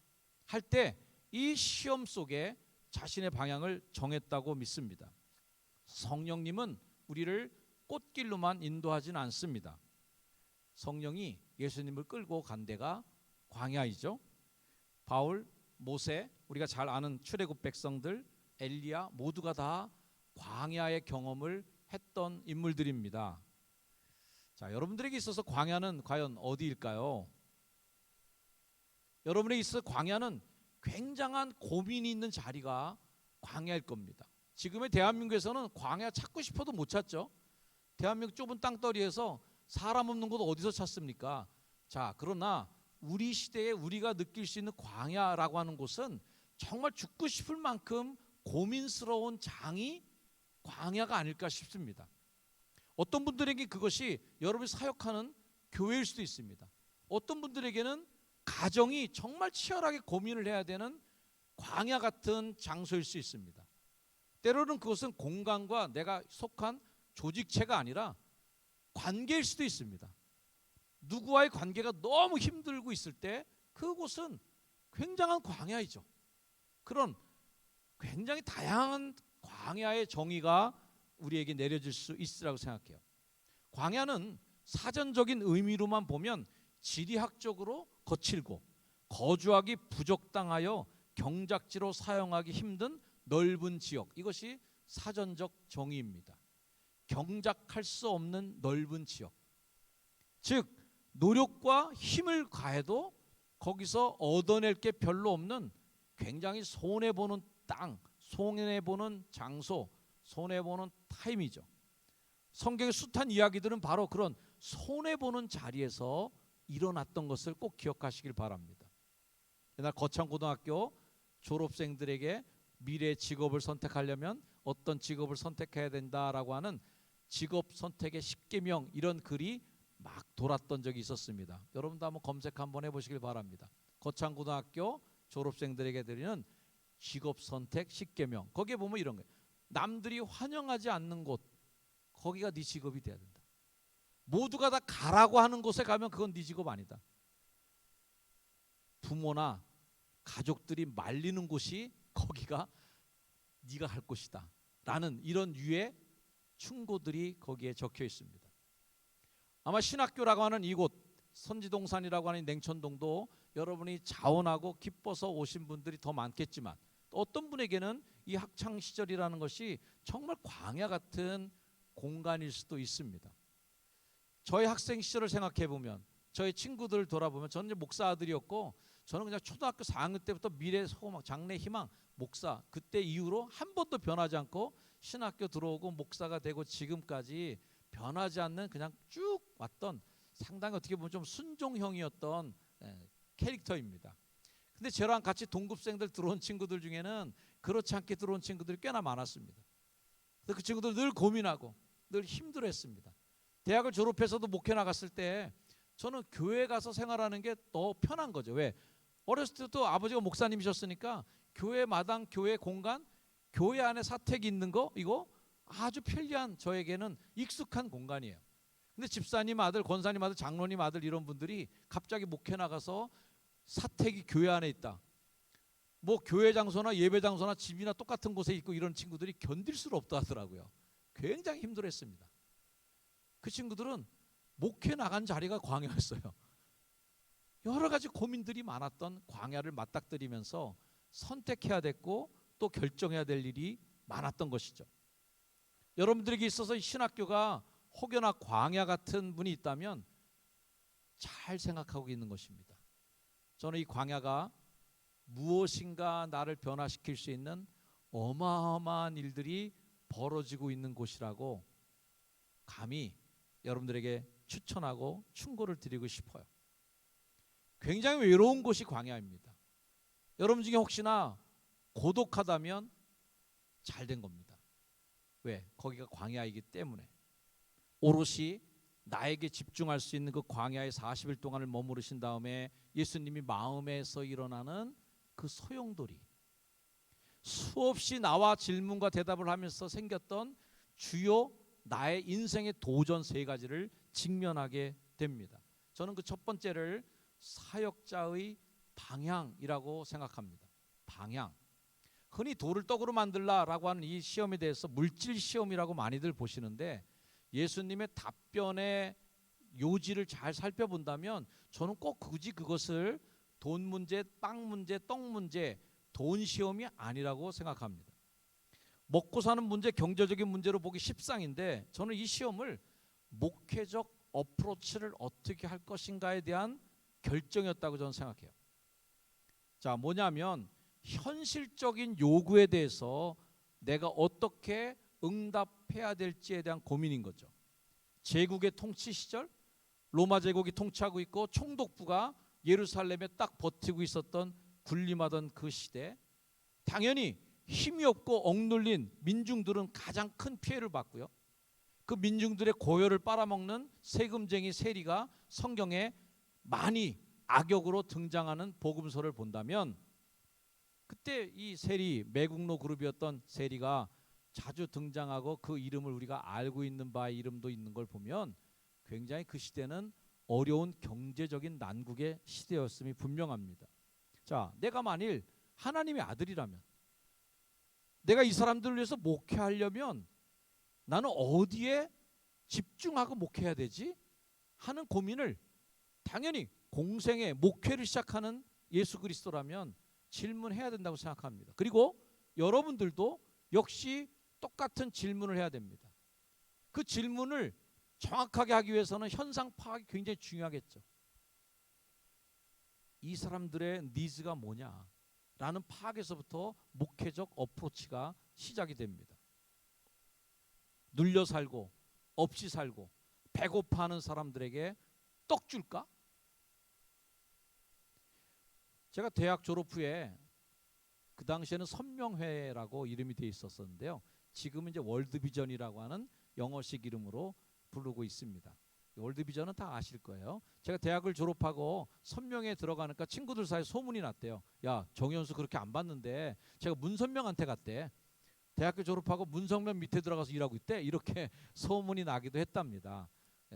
[SPEAKER 7] 할 때 이 시험 속에 자신의 방향을 정했다고 믿습니다. 성령님은 우리를 꽃길로만 인도하지는 않습니다. 성령이 예수님을 끌고 간 데가 광야이죠. 바울, 모세, 우리가 잘 아는 출애굽 백성들, 엘리야 모두가 다 광야의 경험을 했던 인물들입니다. 자, 여러분들에게 있어서 광야는 과연 어디일까요? 여러분에게 있어서 광야는 굉장한 고민이 있는 자리가 광야일 겁니다. 지금의 대한민국에서는 광야 찾고 싶어도 못 찾죠. 대한민국 좁은 땅덩어리에서 사람 없는 곳 어디서 찾습니까? 자, 그러나 우리 시대에 우리가 느낄 수 있는 광야라고 하는 곳은 정말 죽고 싶을 만큼 고민스러운 장이 광야가 아닐까 싶습니다. 어떤 분들에게 그것이 여러분이 사역하는 교회일 수도 있습니다. 어떤 분들에게는 가정이 정말 치열하게 고민을 해야 되는 광야 같은 장소일 수 있습니다. 때로는 그것은 공간과 내가 속한 조직체가 아니라 관계일 수도 있습니다. 누구와의 관계가 너무 힘들고 있을 때 그곳은 굉장한 광야이죠. 그런 굉장히 다양한 광야의 정의가 우리에게 내려질 수 있으라고 생각해요. 광야는 사전적인 의미로만 보면 지리학적으로 거칠고 거주하기 부적당하여 경작지로 사용하기 힘든 넓은 지역, 이것이 사전적 정의입니다. 경작할 수 없는 넓은 지역, 즉 노력과 힘을 가해도 거기서 얻어낼 게 별로 없는 굉장히 손해보는 땅, 손해보는 장소, 손해보는 타임이죠. 성경의 숱한 이야기들은 바로 그런 손해보는 자리에서 일어났던 것을 꼭 기억하시길 바랍니다. 옛날 거창고등학교 졸업생들에게 미래 직업을 선택하려면 어떤 직업을 선택해야 된다라고 하는 직업 선택의 10계명, 이런 글이 막 돌았던 적이 있었습니다. 여러분도 한번 검색 한번 해보시길 바랍니다. 거창고등학교 졸업생들에게 드리는 직업 선택 10계명, 거기에 보면 이런 거예요. 남들이 환영하지 않는 곳, 거기가 네 직업이 돼야 된다. 모두가 다 가라고 하는 곳에 가면 그건 네 직업 아니다. 부모나 가족들이 말리는 곳이 거기가 네가 할 곳이다 라는 이런 유의 충고들이 거기에 적혀 있습니다. 아마 신학교라고 하는 이곳, 선지동산이라고 하는 냉천동도 여러분이 자원하고 기뻐서 오신 분들이 더 많겠지만, 또 어떤 분에게는 이 학창시절이라는 것이 정말 광야 같은 공간일 수도 있습니다. 저의 학생 시절을 생각해 보면, 저의 친구들을 돌아보면, 저는 이제 목사 아들이었고, 저는 그냥 초등학교 4학년 때부터 미래 소망, 장래 희망, 목사, 그때 이후로 한 번도 변하지 않고 신학교 들어오고 목사가 되고 지금까지 변하지 않는 그냥 쭉 왔던, 상당히 어떻게 보면 좀 순종형이었던 캐릭터입니다. 근데 저랑 같이 동급생들 들어온 친구들 중에는 그렇지 않게 들어온 친구들이 꽤나 많았습니다. 그래서 그 친구들 늘 고민하고 늘 힘들어했습니다. 대학을 졸업해서도 목회 나갔을 때 저는 교회 가서 생활하는 게 더 편한 거죠. 왜? 어렸을 때도 아버지가 목사님이셨으니까 교회 마당, 교회 공간, 교회 안에 사택이 있는 거, 이거 아주 편리한, 저에게는 익숙한 공간이에요. 근데 집사님 아들, 권사님 아들, 장로님 아들 이런 분들이 갑자기 목회 나가서 사택이 교회 안에 있다, 뭐 교회 장소나 예배 장소나 집이나 똑같은 곳에 있고, 이런 친구들이 견딜 수가 없다 하더라고요. 굉장히 힘들었습니다. 그 친구들은 목회 나간 자리가 광야였어요. 여러 가지 고민들이 많았던 광야를 맞닥뜨리면서 선택해야 됐고 또 결정해야 될 일이 많았던 것이죠. 여러분들에게 있어서 신학교가 혹여나 광야 같은 분이 있다면 잘 생각하고 있는 것입니다. 저는 이 광야가 무엇인가 나를 변화시킬 수 있는 어마어마한 일들이 벌어지고 있는 곳이라고 감히 여러분들에게 추천하고 충고를 드리고 싶어요. 굉장히 외로운 곳이 광야입니다. 여러분 중에 혹시나 고독하다면 잘 된 겁니다. 왜? 거기가 광야이기 때문에. 오롯이 나에게 집중할 수 있는 그 광야의 40일 동안을 머무르신 다음에 예수님이 마음에서 일어나는 그 소용돌이, 수없이 나와 질문과 대답을 하면서 생겼던 주요 나의 인생의 도전 3가지를 직면하게 됩니다. 저는 그 첫 번째를 사역자의 방향이라고 생각합니다. 방향. 흔히 돌을 떡으로 만들라라고 하는 이 시험에 대해서 물질 시험이라고 많이들 보시는데, 예수님의 답변의 요지를 잘 살펴본다면 저는 꼭 굳이 그것을 돈 문제, 빵 문제, 떡 문제, 돈 시험이 아니라고 생각합니다. 먹고 사는 문제, 경제적인 문제로 보기 십상인데 저는 이 시험을 목회적 어프로치를 어떻게 할 것인가에 대한 결정이었다고 저는 생각해요. 자, 뭐냐면 현실적인 요구에 대해서 내가 어떻게 응답해야 될지에 대한 고민인 거죠. 제국의 통치 시절 로마 제국이 통치하고 있고 총독부가 예루살렘에 딱 버티고 있었던 군림하던 그 시대, 당연히 힘이 없고 억눌린 민중들은 가장 큰 피해를 받고요. 그 민중들의 고요를 빨아먹는 세금쟁이 세리가 성경에 많이 악역으로 등장하는 복음서를 본다면, 그때 이 세리, 매국노 그룹이었던 세리가 자주 등장하고 그 이름을 우리가 알고 있는 바의 이름도 있는 걸 보면 굉장히 그 시대는 어려운 경제적인 난국의 시대였음이 분명합니다. 자, 내가 만일 하나님의 아들이라면, 내가 이 사람들을 위해서 목회하려면 나는 어디에 집중하고 목회해야 되지? 하는 고민을 당연히 공생의 목회를 시작하는 예수 그리스도라면 질문해야 된다고 생각합니다. 그리고 여러분들도 역시 똑같은 질문을 해야 됩니다. 그 질문을 정확하게 하기 위해서는 현상 파악이 굉장히 중요하겠죠. 이 사람들의 니즈가 뭐냐? 라는 파악에서부터 목회적 어프로치가 시작이 됩니다. 눌려 살고 없이 살고 배고파하는 사람들에게 떡 줄까? 제가 대학 졸업 후에 그 당시에는 선명회라고 이름이 돼 있었는데요. 지금은 이제 월드비전이라고 하는 영어식 이름으로 부르고 있습니다. 월드비전은 다 아실 거예요. 제가 대학을 졸업하고 선명회에 들어가니까 친구들 사이에 소문이 났대요. 야, 정현수 그렇게 안 봤는데, 제가 문선명한테 갔대. 대학교 졸업하고 문성면 밑에 들어가서 일하고 있대. 이렇게 소문이 나기도 했답니다.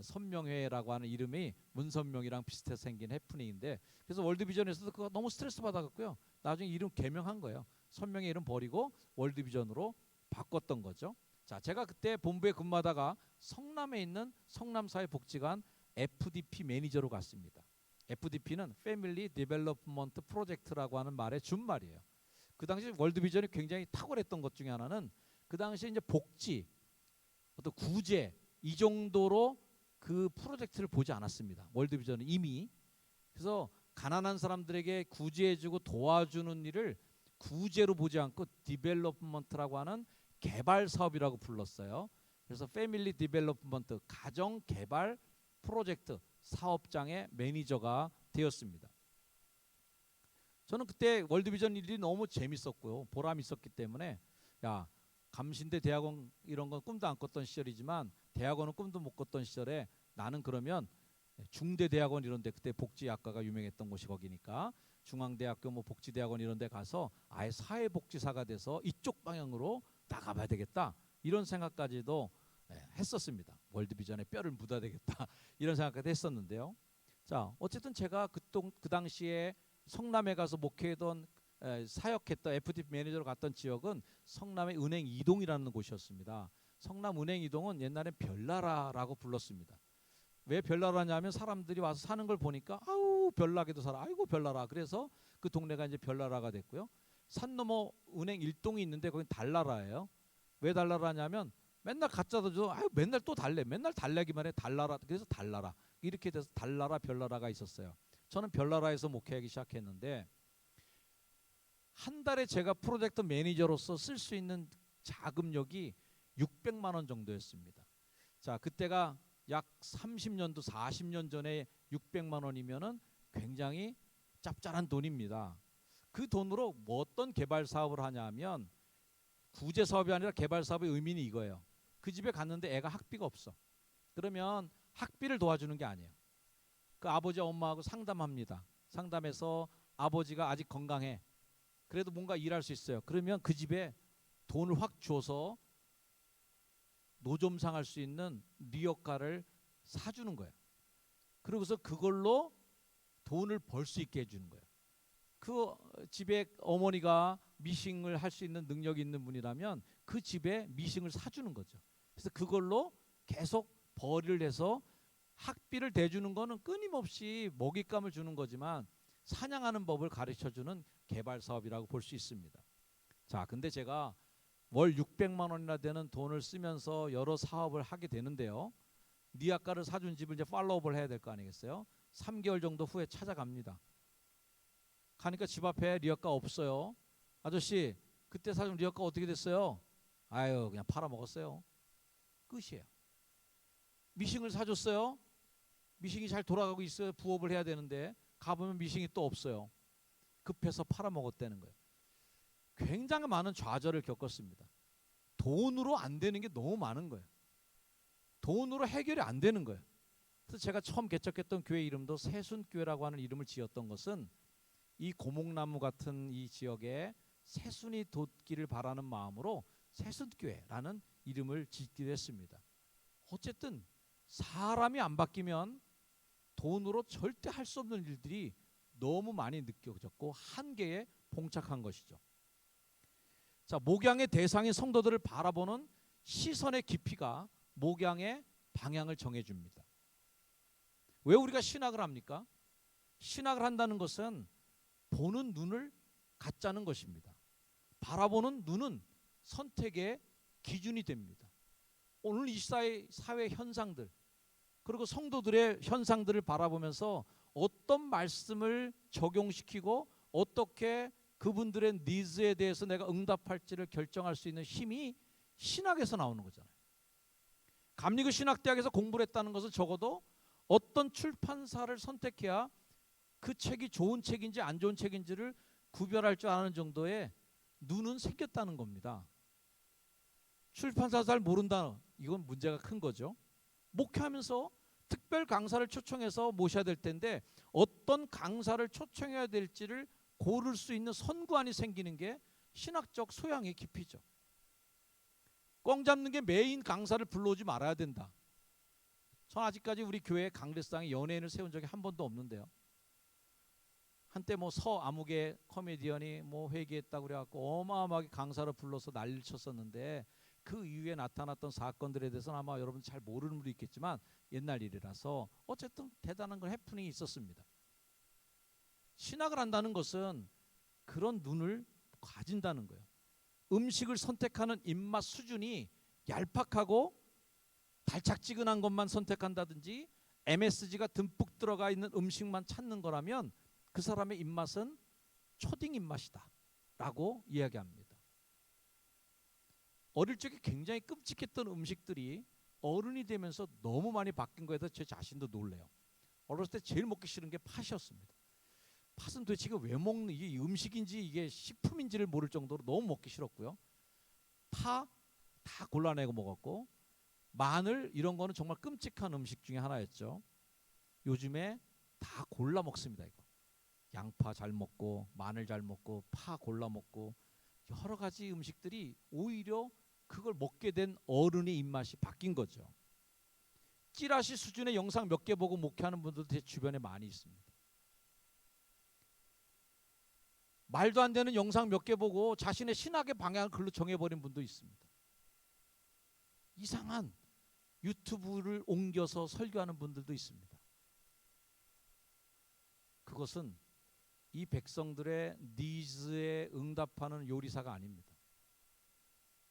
[SPEAKER 7] 선명회라고 하는 이름이 문선명이랑 비슷해서 생긴 해프닝인데, 그래서 월드비전에서도 그거 너무 스트레스 받아갖고요. 나중에 이름 개명한 거예요. 선명의 이름 버리고 월드비전으로 바꿨던 거죠. 자, 제가 그때 본부에 근무하다가 성남에 있는 성남사회복지관 FDP 매니저로 갔습니다. FDP는 Family Development Project라고 하는 말의 준말이에요. 그 당시 월드비전이 굉장히 탁월했던 것 중에 하나는 그 당시 이제 복지, 어떤 구제 이 정도로 그 프로젝트를 보지 않았습니다. 월드비전은 이미. 그래서 가난한 사람들에게 구제해주고 도와주는 일을 구제로 보지 않고 디벨롭먼트라고 하는 개발 사업이라고 불렀어요. 그래서 패밀리 디벨롭먼트, 가정 개발 프로젝트 사업장의 매니저가 되었습니다. 저는 그때 월드비전 일이 너무 재밌었고요. 보람이 있었기 때문에, 야, 감신대 대학원 이런 건 꿈도 안 꿨던 시절이지만 대학원은 꿈도 못 꿨던 시절에 나는 그러면 중대대학원 이런 데, 그때 복지학과가 유명했던 곳이 거기니까 중앙대학교 뭐 복지대학원 이런 데 가서 아예 사회복지사가 돼서 이쪽 방향으로 나가봐야 되겠다, 이런 생각까지도 했었습니다. 월드비전에 뼈를 묻어야 되겠다 이런 생각까지 했었는데요. 자, 어쨌든 제가 그 당시에 성남에 가서 목회했던 사역했던 FDP 매니저로 갔던 지역은 성남의 은행 2동이라는 곳이었습니다. 성남 은행 2동은 옛날에 별나라라고 불렀습니다. 왜 별나라냐면 사람들이 와서 사는 걸 보니까 아우 별나게도 살아, 아이고 별나라. 그래서 그 동네가 이제 별나라가 됐고요. 산 너머 은행 1동이 있는데 거긴 달나라예요. 왜 달나라냐면 맨날 가짜도 줘, 아유 맨날 또 달래, 맨날 달래기만 해, 달나라. 그래서 달나라 이렇게 돼서 달나라 별나라가 있었어요. 저는 별나라에서 목회하기 시작했는데 한 달에 제가 프로젝트 매니저로서 쓸 수 있는 자금력이 600만 원 정도였습니다. 자, 그때가 약 30년도 40년 전에 600만 원이면은 굉장히 짭짤한 돈입니다. 그 돈으로 뭐 어떤 개발 사업을 하냐면, 구제 사업이 아니라 개발 사업의 의미는 이거예요. 그 집에 갔는데 애가 학비가 없어. 그러면 학비를 도와주는 게 아니에요. 그 아버지 엄마하고 상담합니다. 상담해서 아버지가 아직 건강해, 그래도 뭔가 일할 수 있어요. 그러면 그 집에 돈을 확 줘서 노점상 할 수 있는 리어카를 사주는 거예요. 그러고서 그걸로 돈을 벌 수 있게 해주는 거예요. 그 집에 어머니가 미싱을 할 수 있는 능력이 있는 분이라면 그 집에 미싱을 사주는 거죠. 그래서 그걸로 계속 벌이를 해서 학비를 대주는 거는 끊임없이 먹잇감을 주는 거지만 사냥하는 법을 가르쳐주는 개발 사업이라고 볼 수 있습니다. 자, 근데 제가 월 600만 원이나 되는 돈을 쓰면서 여러 사업을 하게 되는데요. 리아카를 사준 집을 이제 팔로우업을 해야 될 거 아니겠어요? 3개월 정도 후에 찾아갑니다. 가니까 집 앞에 리아카 없어요. 아저씨, 그때 사준 리아카 어떻게 됐어요? 아유, 그냥 팔아먹었어요. 끝이에요. 미싱을 사줬어요. 미싱이 잘 돌아가고 있어요. 부업을 해야 되는데 가보면 미싱이 또 없어요. 급해서 팔아먹었다는 거예요. 굉장히 많은 좌절을 겪었습니다. 돈으로 안 되는 게 너무 많은 거예요. 돈으로 해결이 안 되는 거예요. 그래서 제가 처음 개척했던 교회 이름도 새순교회라고 하는 이름을 지었던 것은 이 고목나무 같은 이 지역에 새순이 돋기를 바라는 마음으로 새순교회라는 이름을 짓기도 했습니다. 어쨌든 사람이 안 바뀌면 돈으로 절대 할 수 없는 일들이 너무 많이 느껴졌고 한계에 봉착한 것이죠. 자, 목양의 대상인 성도들을 바라보는 시선의 깊이가 목양의 방향을 정해줍니다. 왜 우리가 신학을 합니까? 신학을 한다는 것은 보는 눈을 갖자는 것입니다. 바라보는 눈은 선택의 기준이 됩니다. 오늘 이 사회 현상들 그리고 성도들의 현상들을 바라보면서 어떤 말씀을 적용시키고 어떻게 그분들의 니즈에 대해서 내가 응답할지를 결정할 수 있는 힘이 신학에서 나오는 거잖아요. 감리교 신학대학에서 공부를 했다는 것은 적어도 어떤 출판사를 선택해야 그 책이 좋은 책인지 안 좋은 책인지를 구별할 줄 아는 정도의 눈은 생겼다는 겁니다. 출판사 잘 모른다. 이건 문제가 큰 거죠. 목회하면서 특별 강사를 초청해서 모셔야 될 텐데 어떤 강사를 초청해야 될지를 고를 수 있는 선구안이 생기는 게 신학적 소양의 깊이죠. 꽝 잡는 게 메인 강사를 불러오지 말아야 된다. 전 아직까지 우리 교회 강례상에 연예인을 세운 적이 한 번도 없는데요. 한때 뭐 서아무개 코미디언이 뭐 회개했다고 그래갖고 어마어마하게 강사를 불러서 난리를 쳤었는데 그 이후에 나타났던 사건들에 대해서는 아마 여러분 잘 모르는 분도 있겠지만 옛날 일이라서 어쨌든 대단한 건 해프닝이 있었습니다. 신학을 한다는 것은 그런 눈을 가진다는 거예요. 음식을 선택하는 입맛 수준이 얄팍하고 달짝지근한 것만 선택한다든지 MSG가 듬뿍 들어가 있는 음식만 찾는 거라면 그 사람의 입맛은 초딩 입맛이다 라고 이야기합니다. 어릴 적에 굉장히 끔찍했던 음식들이 어른이 되면서 너무 많이 바뀐 거에 대해서 제 자신도 놀래요. 어렸을 때 제일 먹기 싫은 게 팥이었습니다. 팥은 도대체 왜 먹는 이게 음식인지 이게 식품인지를 모를 정도로 너무 먹기 싫었고요. 파 다 골라내고 먹었고 마늘 이런 거는 정말 끔찍한 음식 중에 하나였죠. 요즘에 다 골라 먹습니다. 이거 양파 잘 먹고 마늘 잘 먹고 파 골라 먹고 여러 가지 음식들이 오히려 그걸 먹게 된 어른의 입맛이 바뀐 거죠. 찌라시 수준의 영상 몇 개 보고 목회하는 분들도 제 주변에 많이 있습니다. 말도 안 되는 영상 몇 개 보고 자신의 신학의 방향을 글로 정해버린 분도 있습니다. 이상한 유튜브를 옮겨서 설교하는 분들도 있습니다. 그것은 이 백성들의 니즈에 응답하는 요리사가 아닙니다.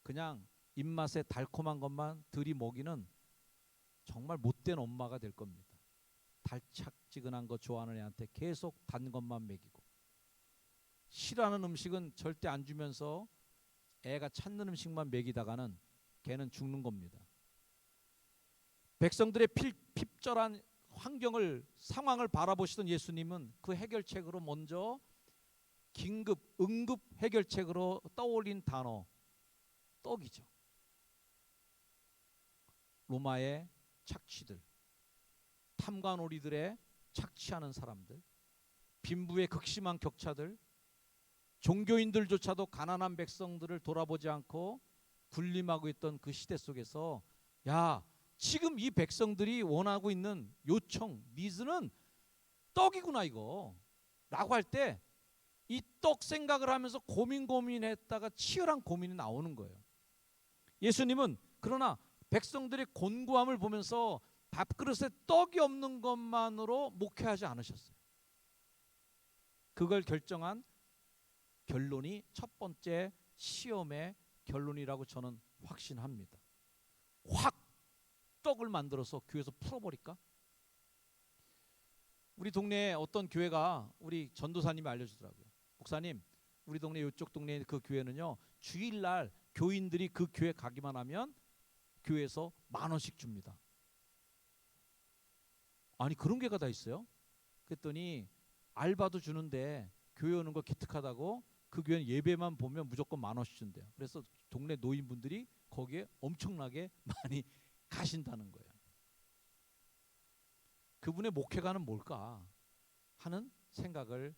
[SPEAKER 7] 그냥 입맛에 달콤한 것만 들이먹이는 정말 못된 엄마가 될 겁니다. 달짝지근한 거 좋아하는 애한테 계속 단 것만 먹이고 싫어하는 음식은 절대 안 주면서 애가 찾는 음식만 먹이다가는 걔는 죽는 겁니다. 백성들의 핍절한 상황을 바라보시던 예수님은 그 해결책으로 먼저 응급 해결책으로 떠올린 단어 떡이죠. 로마의 착취들, 탐관오리들의 착취하는 사람들, 빈부의 극심한 격차들, 종교인들조차도 가난한 백성들을 돌아보지 않고 군림하고 있던 그 시대 속에서 야, 지금 이 백성들이 원하고 있는 요청, 니즈는 떡이구나 이거 라고 할 때 이 떡 생각을 하면서 고민했다가 치열한 고민이 나오는 거예요. 예수님은 그러나 백성들의 곤고함을 보면서 밥그릇에 떡이 없는 것만으로 목회하지 않으셨어요. 그걸 결정한 결론이 첫 번째 시험의 결론이라고 저는 확신합니다. 확 떡을 만들어서 교회에서 풀어버릴까? 우리 동네에 어떤 교회가 우리 전도사님이 알려주더라고요. 목사님, 우리 동네 이쪽 동네 그 교회는요, 주일날 교인들이 그 교회 가기만 하면 교회에서 10,000원씩 줍니다. 아니, 그런 교회가 다 있어요? 그랬더니 알바도 주는데 교회 오는 거 기특하다고 그 교회는 예배만 보면 무조건 10,000원씩 준대요. 그래서 동네 노인분들이 거기에 엄청나게 많이 가신다는 거예요. 그분의 목회가는 뭘까 하는 생각을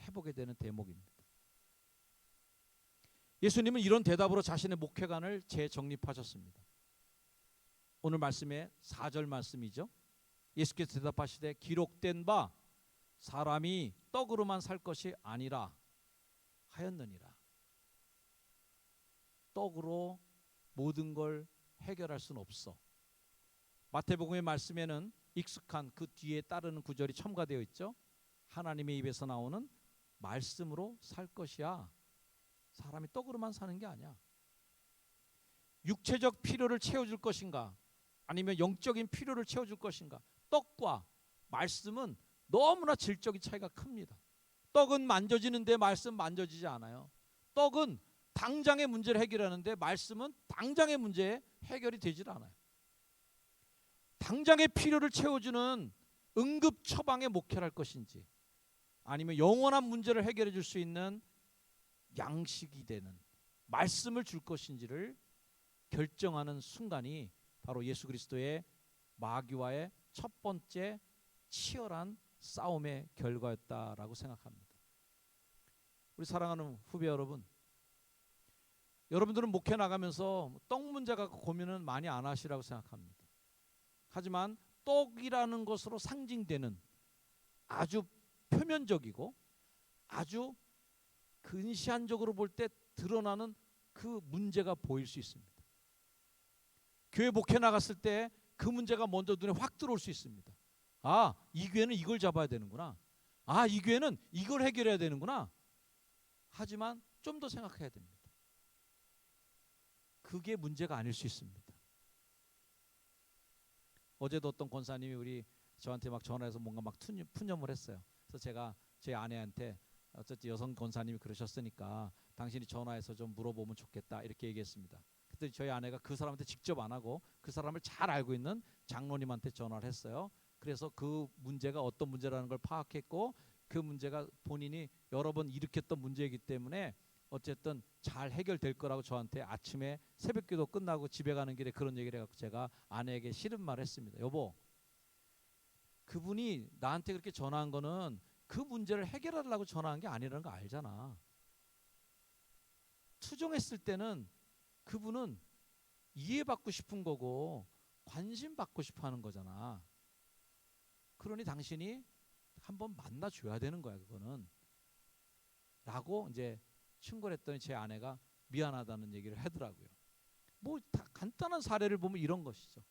[SPEAKER 7] 해보게 되는 대목입니다. 예수님은 이런 대답으로 자신의 목회관을 재정립하셨습니다. 오늘 말씀의 4절 말씀이죠. 예수께서 대답하시되 기록된 바 사람이 떡으로만 살 것이 아니라 하였느니라. 떡으로 모든 걸 해결할 수는 없어. 마태복음의 말씀에는 익숙한 그 뒤에 따르는 구절이 첨가되어 있죠. 하나님의 입에서 나오는 말씀으로 살 것이야. 사람이 떡으로만 사는 게 아니야. 육체적 필요를 채워줄 것인가, 아니면 영적인 필요를 채워줄 것인가. 떡과 말씀은 너무나 질적인 차이가 큽니다. 떡은 만져지는데 말씀 만져지지 않아요. 떡은 당장의 문제를 해결하는데 말씀은 당장의 문제에 해결이 되질 않아요. 당장의 필요를 채워주는 응급 처방의 목회를 할 것인지, 아니면 영원한 문제를 해결해 줄 수 있는 양식이 되는 말씀을 줄 것인지를 결정하는 순간이 바로 예수 그리스도의 마귀와의 첫 번째 치열한 싸움의 결과였다라고 생각합니다. 우리 사랑하는 후배 여러분, 여러분들은 목회 나가면서 떡 문제 갖고 고민은 많이 안 하시라고 생각합니다. 하지만 떡이라는 것으로 상징되는 아주 표면적이고 아주 근시안적으로 볼 때 드러나는 그 문제가 보일 수 있습니다. 교회 목회 나갔을 때 그 문제가 먼저 눈에 확 들어올 수 있습니다. 아, 이 교회는 이걸 잡아야 되는구나. 아, 이 교회는 이걸 해결해야 되는구나. 하지만 좀 더 생각해야 됩니다. 그게 문제가 아닐 수 있습니다. 어제도 어떤 권사님이 저한테 막 전화해서 뭔가 막 푸념을 했어요. 그래서 제가 제 아내한테 어쨌든 여성 권사님이 그러셨으니까 당신이 전화해서 좀 물어보면 좋겠다 이렇게 얘기했습니다. 그때 저희 아내가 그 사람한테 직접 안 하고 그 사람을 잘 알고 있는 장로님한테 전화를 했어요. 그래서 그 문제가 어떤 문제라는 걸 파악했고 그 문제가 본인이 여러 번 일으켰던 문제이기 때문에 어쨌든 잘 해결될 거라고 저한테 아침에 새벽기도 끝나고 집에 가는 길에 그런 얘기를 해갖고 제가 아내에게 싫은 말을 했습니다. 여보, 그분이 나한테 그렇게 전화한 거는 그 문제를 해결하려고 전화한 게 아니라는 거 알잖아. 투정했을 때는 그분은 이해받고 싶은 거고 관심 받고 싶어 하는 거잖아. 그러니 당신이 한번 만나줘야 되는 거야, 그거는. 라고 이제 충고를 했더니 제 아내가 미안하다는 얘기를 하더라고요. 뭐 다 간단한 사례를 보면 이런 것이죠.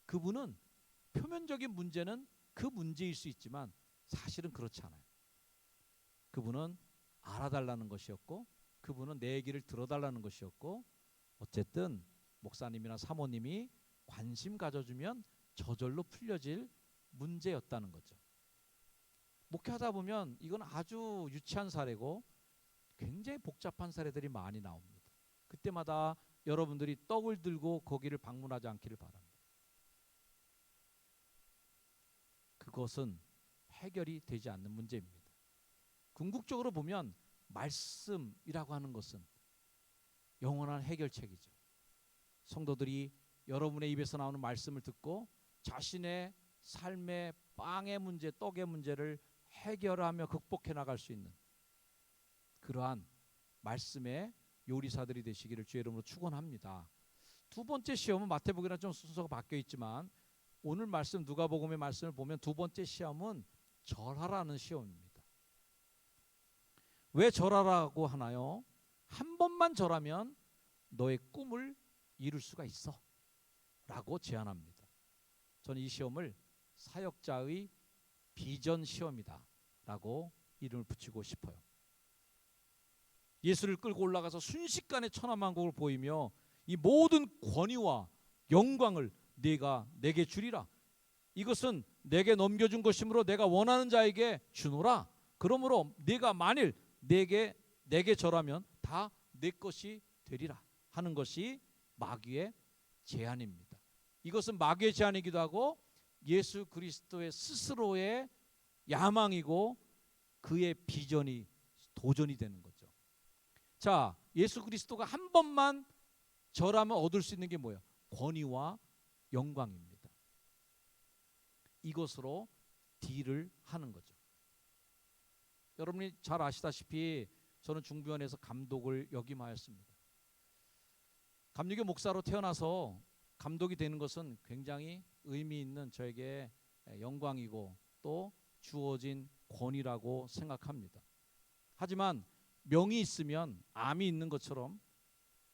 [SPEAKER 7] 그분은 표면적인 문제는 그 문제일 수 있지만 사실은 그렇지 않아요. 그분은 알아달라는 것이었고 그분은 내 얘기를 들어달라는 것이었고 어쨌든 목사님이나 사모님이 관심 가져주면 저절로 풀려질 문제였다는 거죠. 목회하다 보면 이건 아주 유치한 사례고 굉장히 복잡한 사례들이 많이 나옵니다. 그때마다 여러분들이 떡을 들고 거기를 방문하지 않기를 바랍니다. 그것은 해결이 되지 않는 문제입니다. 궁극적으로 보면 말씀이라고 하는 것은 영원한 해결책이죠. 성도들이 여러분의 입에서 나오는 말씀을 듣고 자신의 삶의 빵의 문제, 떡의 문제를 해결하며 극복해 나갈 수 있는 그러한 말씀의 요리사들이 되시기를 주의 이름으로 축원합니다. 두 번째 시험은 마태복음이랑 좀 순서가 바뀌어 있지만 오늘 말씀 누가복음의 말씀을 보면 두 번째 시험은 절하라는 시험입니다. 왜 절하라고 하나요? 한 번만 절하면 너의 꿈을 이룰 수가 있어 라고 제안합니다. 저는 이 시험을 사역자의 비전 시험이다 라고 이름을 붙이고 싶어요. 예수를 끌고 올라가서 순식간에 천하만국을 보이며 이 모든 권위와 영광을 네가 내게 주리라. 이것은 내게 넘겨준 것이므로 내가 원하는 자에게 주노라. 그러므로 네가 만일 내게 절하면 다 내 것이 되리라 하는 것이 마귀의 제안입니다. 이것은 마귀의 제안이기도 하고 예수 그리스도의 스스로의 야망이고 그의 비전이 도전이 되는 거죠. 자, 예수 그리스도가 한 번만 절하면 얻을 수 있는 게 뭐예요? 권위와 영광입니다. 이것으로 딜을 하는 거죠. 여러분이 잘 아시다시피 저는 중부원에서 감독을 역임하였습니다. 감리교 목사로 태어나서 감독이 되는 것은 굉장히 의미 있는 저에게 영광이고 또 주어진 권위라고 생각합니다. 하지만 명이 있으면 암이 있는 것처럼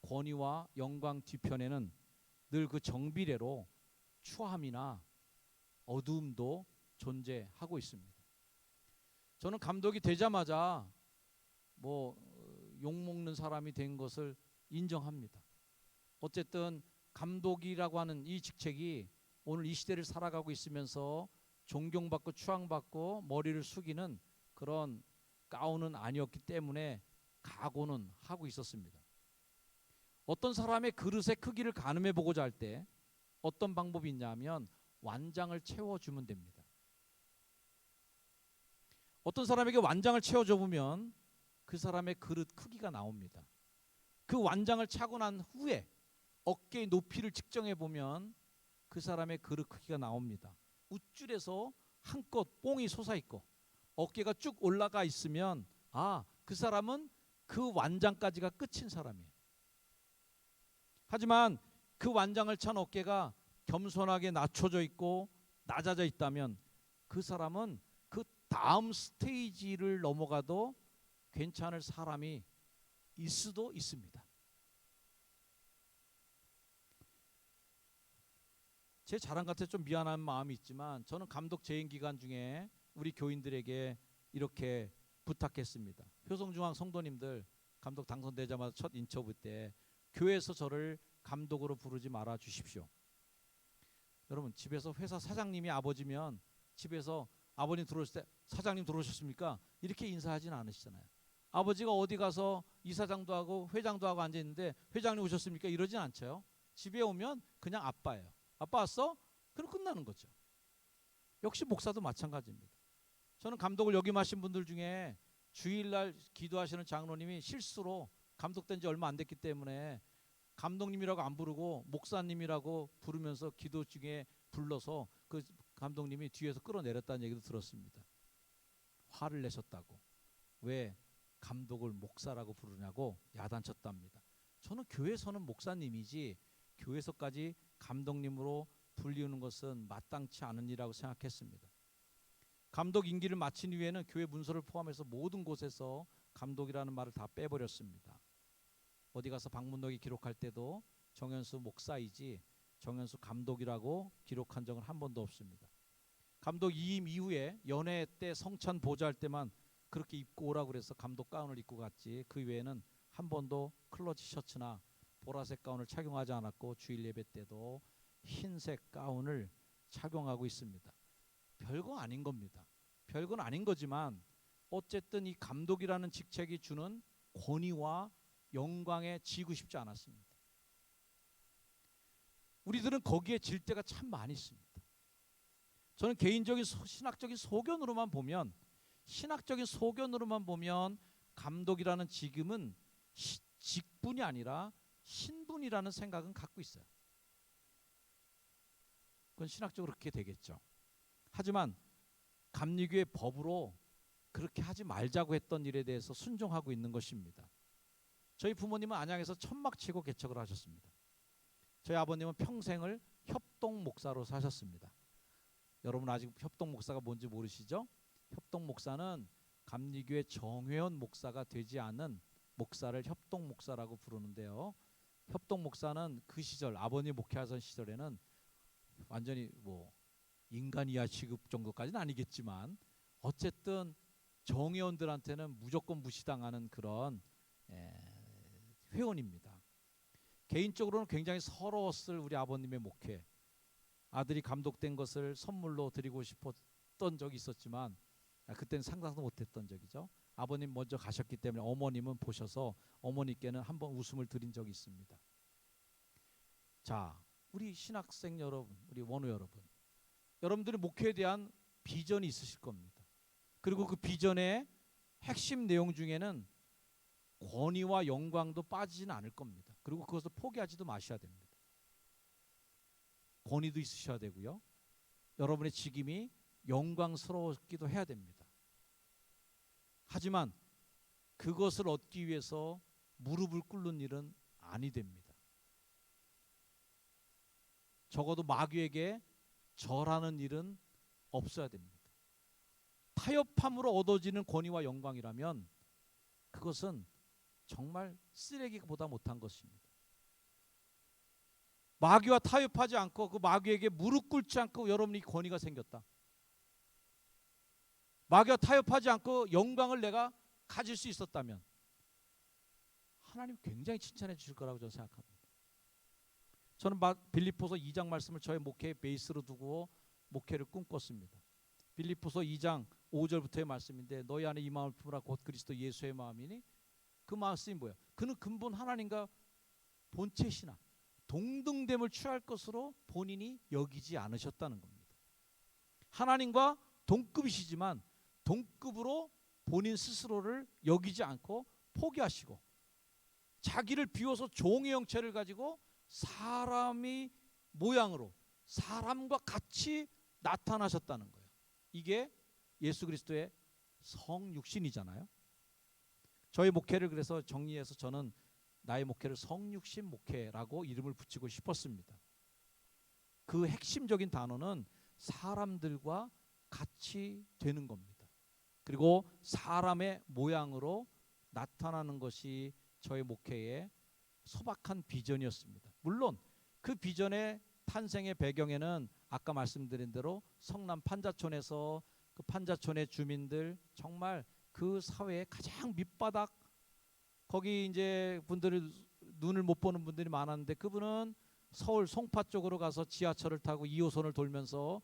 [SPEAKER 7] 권위와 영광 뒤편에는 늘 그 정비례로 추함이나 어두움도 존재하고 있습니다. 저는 감독이 되자마자 욕먹는 사람이 된 것을 인정합니다. 어쨌든 감독이라고 하는 이 직책이 오늘 이 시대를 살아가고 있으면서 존경받고 추앙받고 머리를 숙이는 그런 가운은 아니었기 때문에 각오는 하고 있었습니다. 어떤 사람의 그릇의 크기를 가늠해 보고자 할 때 어떤 방법이 있냐면 완장을 채워주면 됩니다. 어떤 사람에게 완장을 채워줘 보면 그 사람의 그릇 크기가 나옵니다. 그 완장을 차고 난 후에 어깨의 높이를 측정해 보면 그 사람의 그릇 크기가 나옵니다. 웃줄에서 한껏 뽕이 솟아있고 어깨가 쭉 올라가 있으면 그 사람은 그 완장까지가 끝인 사람이에요. 하지만 그 완장을 찬 어깨가 겸손하게 낮춰져 있고 낮아져 있다면 그 사람은 그 다음 스테이지를 넘어가도 괜찮을 사람이 있을 수도 있습니다. 제 자랑 같아 좀 미안한 마음이 있지만 저는 감독 재임 기간 중에 우리 교인들에게 이렇게 부탁했습니다. 효성중앙 성도님들 감독 당선되자마자 첫 인터뷰 때 교회에서 저를 감독으로 부르지 말아 주십시오. 여러분 집에서 회사 사장님이 아버지면 집에서 아버님 들어오실 때 사장님 들어오셨습니까? 이렇게 인사하진 않으시잖아요. 아버지가 어디 가서 이사장도 하고 회장도 하고 앉아있는데 회장님 오셨습니까? 이러진 않죠. 집에 오면 그냥 아빠예요. 아빠 왔어? 그럼 끝나는 거죠. 역시 목사도 마찬가지입니다. 저는 감독을 역임하신 분들 중에 주일날 기도하시는 장로님이 실수로 감독된 지 얼마 안 됐기 때문에 감독님이라고 안 부르고 목사님이라고 부르면서 기도 중에 불러서 그 감독님이 뒤에서 끌어내렸다는 얘기도 들었습니다. 화를 내셨다고. 왜 감독을 목사라고 부르냐고 야단쳤답니다. 저는 교회에서는 목사님이지 교회에서까지 감독님으로 불리우는 것은 마땅치 않은 일이라고 생각했습니다. 감독 임기를 마친 이후에는 교회 문서를 포함해서 모든 곳에서 감독이라는 말을 다 빼버렸습니다. 어디 가서 방문록에 기록할 때도 정현수 목사이지 정현수 감독이라고 기록한 적은 한 번도 없습니다. 감독 이임 이후에 연회 때 성찬 보좌할 때만 그렇게 입고 오라고 그래서 감독 가운을 입고 갔지 그 외에는 한 번도 클러치 셔츠나 보라색 가운을 착용하지 않았고 주일 예배 때도 흰색 가운을 착용하고 있습니다. 별거 아닌 겁니다. 별건 아닌 거지만 어쨌든 이 감독이라는 직책이 주는 권위와 영광에 지고 싶지 않았습니다. 우리들은 거기에 질 때가 참 많이 있습니다. 저는 개인적인 신학적인 소견으로만 보면 감독이라는 직임은 직분이 아니라 신분이라는 생각은 갖고 있어요. 그건 신학적으로 그렇게 되겠죠. 하지만 감리교의 법으로 그렇게 하지 말자고 했던 일에 대해서 순종하고 있는 것입니다. 저희 부모님은 안양에서 천막치고 개척을 하셨습니다. 저희 아버님은 평생을 협동 목사로 사셨습니다. 여러분 아직 협동 목사가 뭔지 모르시죠? 협동 목사는 감리교의 정회원 목사가 되지 않은 목사를 협동 목사라고 부르는데요. 협동 목사는 그 시절 아버님 목회하던 시절에는 완전히 인간 이하 취급 정도까지는 아니겠지만 어쨌든 정회원들한테는 무조건 무시당하는 그런 회원입니다. 개인적으로는 굉장히 서러웠을 우리 아버님의 목회. 아들이 감독된 것을 선물로 드리고 싶었던 적이 있었지만 그때는 상상도 못했던 적이죠. 아버님 먼저 가셨기 때문에 어머님은 보셔서 어머니께는 한번 웃음을 드린 적이 있습니다. 자, 우리 신학생 여러분, 우리 원우 여러분, 여러분들의 목회에 대한 비전이 있으실 겁니다. 그리고 그 비전의 핵심 내용 중에는 권위와 영광도 빠지지는 않을 겁니다. 그리고 그것을 포기하지도 마셔야 됩니다. 권위도 있으셔야 되고요. 여러분의 직임이 영광스러웠기도 해야 됩니다. 하지만 그것을 얻기 위해서 무릎을 꿇는 일은 아니 됩니다. 적어도 마귀에게 절하는 일은 없어야 됩니다. 타협함으로 얻어지는 권위와 영광이라면 그것은 정말 쓰레기보다 못한 것입니다. 마귀와 타협하지 않고 그 마귀에게 무릎 꿇지 않고 여러분이 권위가 생겼다. 마귀와 타협하지 않고 영광을 내가 가질 수 있었다면 하나님 굉장히 칭찬해 주실 거라고 저는 생각합니다. 저는 빌립보서 2장 말씀을 저의 목회의 베이스로 두고 목회를 꿈꿨습니다. 빌립보서 2장 5절부터의 말씀인데 너희 안에 이 마음을 품으라 곧 그리스도 예수의 마음이니 그 말씀이 뭐야? 그는 근본 하나님과 본체 신앙 동등됨을 취할 것으로 본인이 여기지 않으셨다는 겁니다. 하나님과 동급이시지만 동급으로 본인 스스로를 여기지 않고 포기하시고 자기를 비워서 종의 형체를 가지고 사람이 모양으로 사람과 같이 나타나셨다는 거예요. 이게 예수 그리스도의 성육신이잖아요. 저희 목회를 그래서 정리해서 저는 나의 목회를 성육신 목회라고 이름을 붙이고 싶었습니다. 그 핵심적인 단어는 사람들과 같이 되는 겁니다. 그리고 사람의 모양으로 나타나는 것이 저의 목회의 소박한 비전이었습니다. 물론 그 비전의 탄생의 배경에는 아까 말씀드린 대로 성남 판자촌에서 그 판자촌의 주민들 정말 그 사회의 가장 밑바닥 거기 이제 분들을 눈을 못 보는 분들이 많았는데 그분은 서울 송파 쪽으로 가서 지하철을 타고 2호선을 돌면서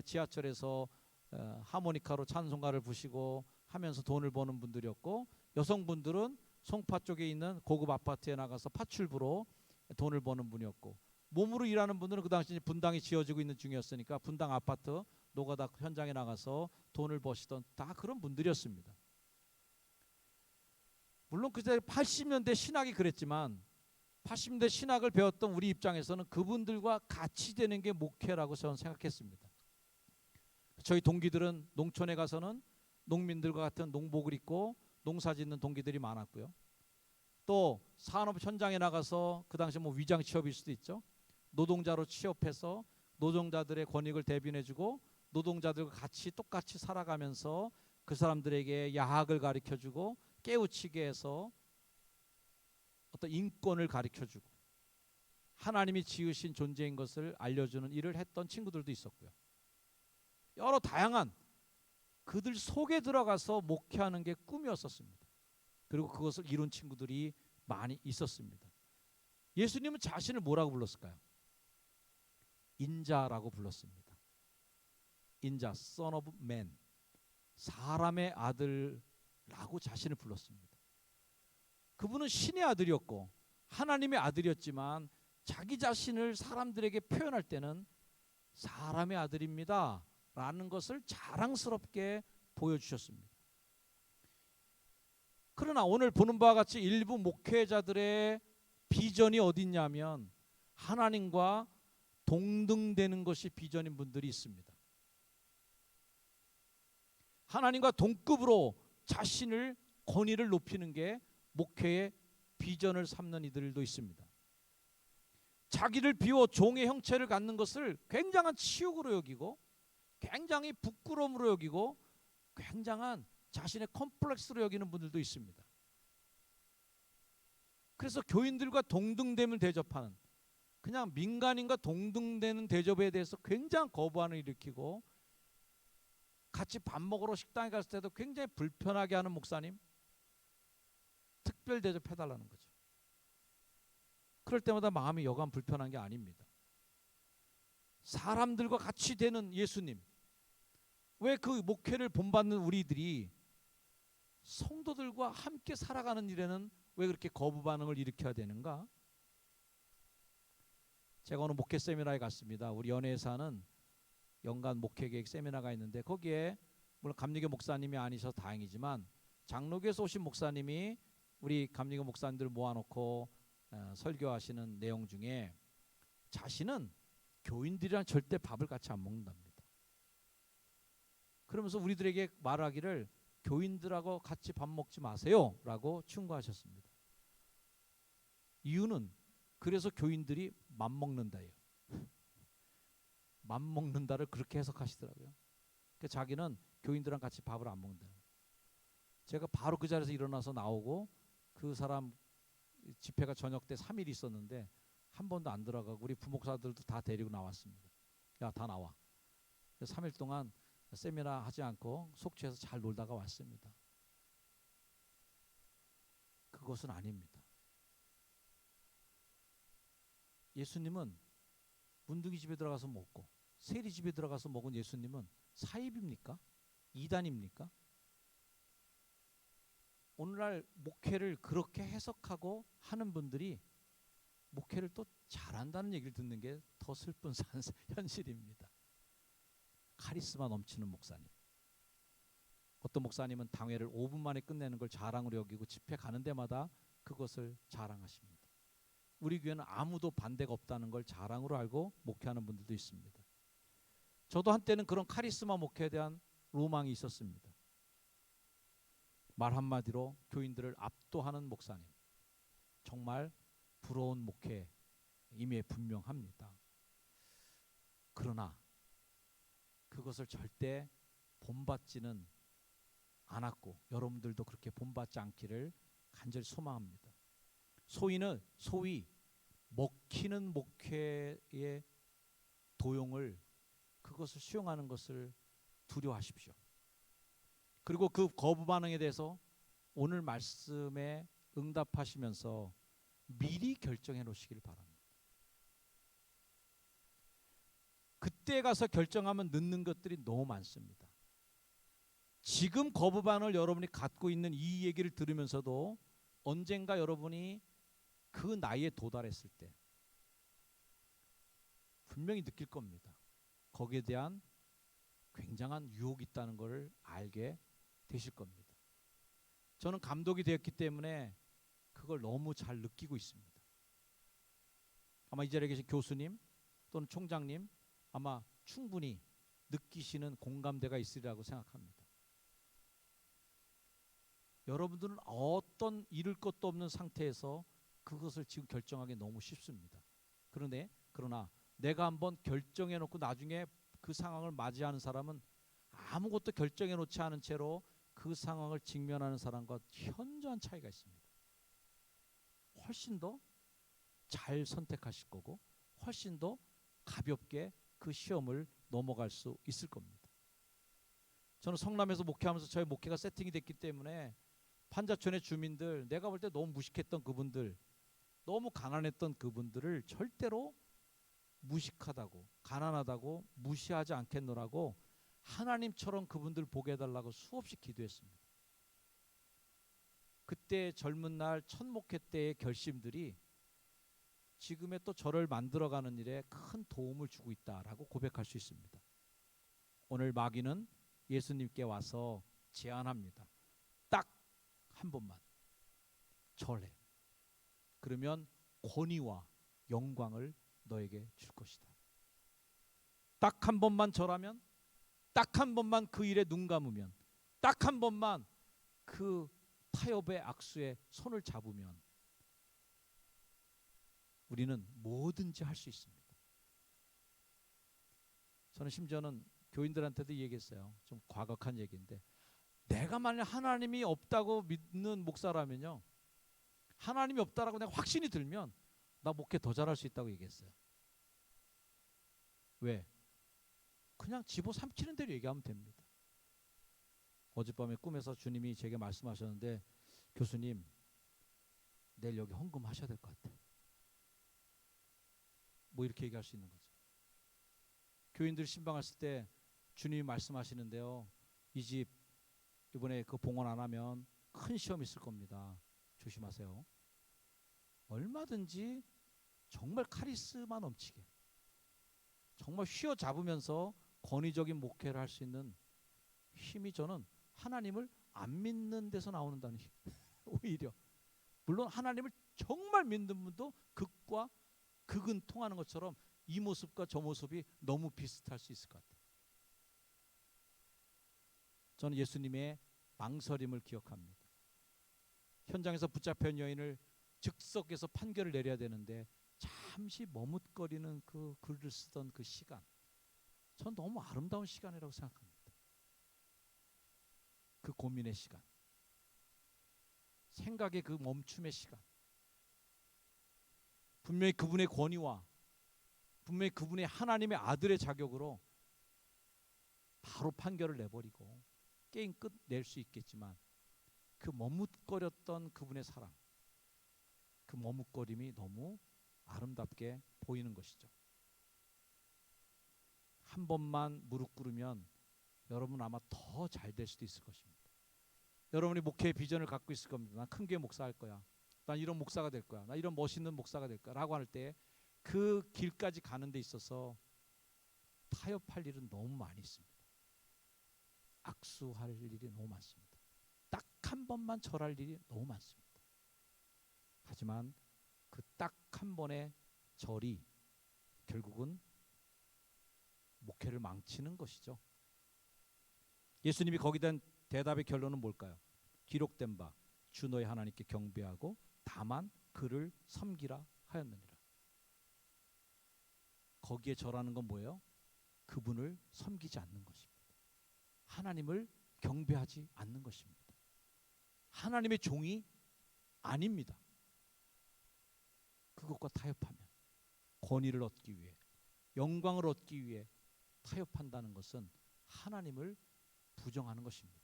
[SPEAKER 7] 지하철에서 하모니카로 찬송가를 부시고 하면서 돈을 버는 분들이었고 여성분들은 송파 쪽에 있는 고급 아파트에 나가서 파출부로 돈을 버는 분이었고 몸으로 일하는 분들은 그 당시 분당이 지어지고 있는 중이었으니까 분당 아파트 노가다 현장에 나가서 돈을 버시던 다 그런 분들이었습니다. 물론 그때 80년대 신학이 그랬지만 80년대 신학을 배웠던 우리 입장에서는 그분들과 같이 되는 게 목회라고 저는 생각했습니다. 저희 동기들은 농촌에 가서는 농민들과 같은 농복을 입고 농사 짓는 동기들이 많았고요. 또 산업 현장에 나가서 그 당시 뭐 위장 취업일 수도 있죠. 노동자로 취업해서 노동자들의 권익을 대변해주고 노동자들과 같이 똑같이 살아가면서 그 사람들에게 야학을 가르쳐주고 깨우치게 해서 어떤 인권을 가르쳐주고 하나님이 지으신 존재인 것을 알려주는 일을 했던 친구들도 있었고요. 여러 다양한 그들 속에 들어가서 목회하는 게 꿈이었었습니다. 그리고 그것을 이룬 친구들이 많이 있었습니다. 예수님은 자신을 뭐라고 불렀을까요? 인자라고 불렀습니다. 인자, Son of Man, 사람의 아들라고 자신을 불렀습니다. 그분은 신의 아들이었고 하나님의 아들이었지만 자기 자신을 사람들에게 표현할 때는 사람의 아들입니다 라는 것을 자랑스럽게 보여주셨습니다. 그러나 오늘 보는 바와 같이 일부 목회자들의 비전이 어디 있냐면 하나님과 동등되는 것이 비전인 분들이 있습니다. 하나님과 동급으로 자신을 권위를 높이는 게 목회의 비전을 삼는 이들도 있습니다. 자기를 비워 종의 형체를 갖는 것을 굉장한 치욕으로 여기고 굉장히 부끄러움으로 여기고 굉장한 자신의 컴플렉스로 여기는 분들도 있습니다. 그래서 교인들과 동등됨을 대접하는 그냥 민간인과 동등되는 대접에 대해서 굉장한 거부감을 일으키고 같이 밥 먹으러 식당에 갔을 때도 굉장히 불편하게 하는 목사님, 특별 대접해달라는 거죠. 그럴 때마다 마음이 여간 불편한 게 아닙니다. 사람들과 같이 되는 예수님, 왜 그 목회를 본받는 우리들이 성도들과 함께 살아가는 일에는 왜 그렇게 거부 반응을 일으켜야 되는가? 제가 오늘 목회 세미나에 갔습니다. 우리 연회에서 하는 연간 목회 계획 세미나가 있는데 거기에 물론 감리교 목사님이 아니셔서 다행이지만 장로교에서 오신 목사님이 우리 감리교 목사님들 모아놓고 설교하시는 내용 중에 자신은 교인들이랑 절대 밥을 같이 안 먹는답니다. 그러면서 우리들에게 말하기를 교인들하고 같이 밥 먹지 마세요 라고 충고하셨습니다. 이유는 그래서 교인들이 맘먹는다예요. 맘먹는다를 그렇게 해석하시더라고요. 그러니까 자기는 교인들랑 같이 밥을 안 먹는다. 제가 바로 그 자리에서 일어나서 나오고 그 사람 집회가 저녁 때 3일 있었는데 한 번도 안 들어가고 우리 부목사들도 다 데리고 나왔습니다. 야, 다 나와. 3일 동안 세미나 하지 않고 속초에서 잘 놀다가 왔습니다. 그것은 아닙니다. 예수님은 문둥이 집에 들어가서 먹고 세리 집에 들어가서 먹은 예수님은 사입입니까? 이단입니까? 오늘날 목회를 그렇게 해석하고 하는 분들이 목회를 또 잘한다는 얘기를 듣는 게 더 슬픈 현실입니다. 카리스마 넘치는 목사님. 어떤 목사님은 당회를 5분 만에 끝내는 걸 자랑으로 여기고 집회 가는 데마다 그것을 자랑하십니다. 우리 교회는 아무도 반대가 없다는 걸 자랑으로 알고 목회하는 분들도 있습니다. 저도 한때는 그런 카리스마 목회에 대한 로망이 있었습니다. 말 한마디로 교인들을 압도하는 목사님. 정말 부러운 목회임에 분명합니다. 그러나 그것을 절대 본받지는 않았고 여러분들도 그렇게 본받지 않기를 간절히 소망합니다. 소위 먹히는 목회의 도용을 그것을 수용하는 것을 두려워하십시오. 그리고 그 거부 반응에 대해서 오늘 말씀에 응답하시면서 미리 결정해 놓으시길 바랍니다. 그때 가서 결정하면 늦는 것들이 너무 많습니다. 지금 거부 반응을 여러분이 갖고 있는 이 얘기를 들으면서도 언젠가 여러분이 그 나이에 도달했을 때 분명히 느낄 겁니다. 거기에 대한 굉장한 유혹이 있다는 것을 알게 되실 겁니다. 저는 감독이 되었기 때문에 그걸 너무 잘 느끼고 있습니다. 아마 이 자리에 계신 교수님 또는 총장님 아마 충분히 느끼시는 공감대가 있으리라고 생각합니다. 여러분들은 어떤 잃을 것도 없는 상태에서 그것을 지금 결정하기 너무 쉽습니다. 그러나 내가 한번 결정해 놓고 나중에 그 상황을 맞이하는 사람은 아무것도 결정해 놓지 않은 채로 그 상황을 직면하는 사람과 현저한 차이가 있습니다. 훨씬 더 잘 선택하실 거고 훨씬 더 가볍게 그 시험을 넘어갈 수 있을 겁니다. 저는 성남에서 목회하면서 저희 목회가 세팅이 됐기 때문에 판자촌의 주민들, 내가 볼 때 너무 무식했던 그분들, 너무 가난했던 그분들을 절대로 무식하다고 가난하다고 무시하지 않겠노라고 하나님처럼 그분들 보게 해달라고 수없이 기도했습니다. 그때 젊은 날 첫 목회 때의 결심들이 지금의 또 저를 만들어가는 일에 큰 도움을 주고 있다라고 고백할 수 있습니다. 오늘 마귀는 예수님께 와서 제안합니다. 딱 한 번만 절해. 그러면 권위와 영광을 너에게 줄 것이다. 딱 한 번만 절하면, 딱 한 번만 그 일에 눈 감으면, 딱 한 번만 그 타협의 악수에 손을 잡으면 우리는 뭐든지 할 수 있습니다. 저는 심지어는 교인들한테도 얘기했어요. 좀 과격한 얘기인데, 내가 만약 하나님이 없다고 믿는 목사라면요, 하나님이 없다라고 내가 확신이 들면 나 목회 더 잘할 수 있다고 얘기했어요. 왜? 그냥 집어삼키는 대로 얘기하면 됩니다. 어젯밤에 꿈에서 주님이 제게 말씀하셨는데, 교수님, 내일 여기 헌금하셔야 될 것 같아. 뭐 이렇게 얘기할 수 있는 거죠. 교인들 신방 갔을 때 주님이 말씀하시는데요. 이 집 이번에 그 봉헌 안 하면 큰 시험 있을 겁니다. 조심하세요. 얼마든지 정말 카리스마 넘치게 정말 휘어잡으면서 권위적인 목회를 할 수 있는 힘이 저는 하나님을 안 믿는 데서 나오는다는 힘. 오히려 물론 하나님을 정말 믿는 분도 극은 통하는 것처럼 이 모습과 저 모습이 너무 비슷할 수 있을 것 같아요. 저는 예수님의 망설임을 기억합니다. 현장에서 붙잡힌 여인을 즉석에서 판결을 내려야 되는데 잠시 머뭇거리는 그 글을 쓰던 그 시간, 전 너무 아름다운 시간이라고 생각합니다. 그 고민의 시간, 생각의 그 멈춤의 시간, 분명히 그분의 권위와 분명히 그분의 하나님의 아들의 자격으로 바로 판결을 내버리고 게임 끝낼 수 있겠지만 그 머뭇거렸던 그분의 사랑, 그 머뭇거림이 너무 아름답게 보이는 것이죠. 한 번만 무릎 꿇으면 여러분 아마 더 잘 될 수도 있을 것입니다. 여러분이 목회의 비전을 갖고 있을 겁니다. 난 큰 교회 목사할 거야. 난 이런 목사가 될 거야. 나 이런 멋있는 목사가 될 거야. 라고 할 때 그 길까지 가는 데 있어서 타협할 일은 너무 많이 있습니다. 악수할 일이 너무 많습니다. 딱 한 번만 절할 일이 너무 많습니다. 하지만 그 딱 한 번의 절이 결국은 목회를 망치는 것이죠. 예수님이 거기에 대한 대답의 결론은 뭘까요? 기록된 바 주 너의 하나님께 경배하고 다만 그를 섬기라 하였느니라. 거기에 절하는 건 뭐예요? 그분을 섬기지 않는 것입니다. 하나님을 경배하지 않는 것입니다. 하나님의 종이 아닙니다. 그것과 타협하면 권위를 얻기 위해 영광을 얻기 위해 타협한다는 것은 하나님을 부정하는 것입니다.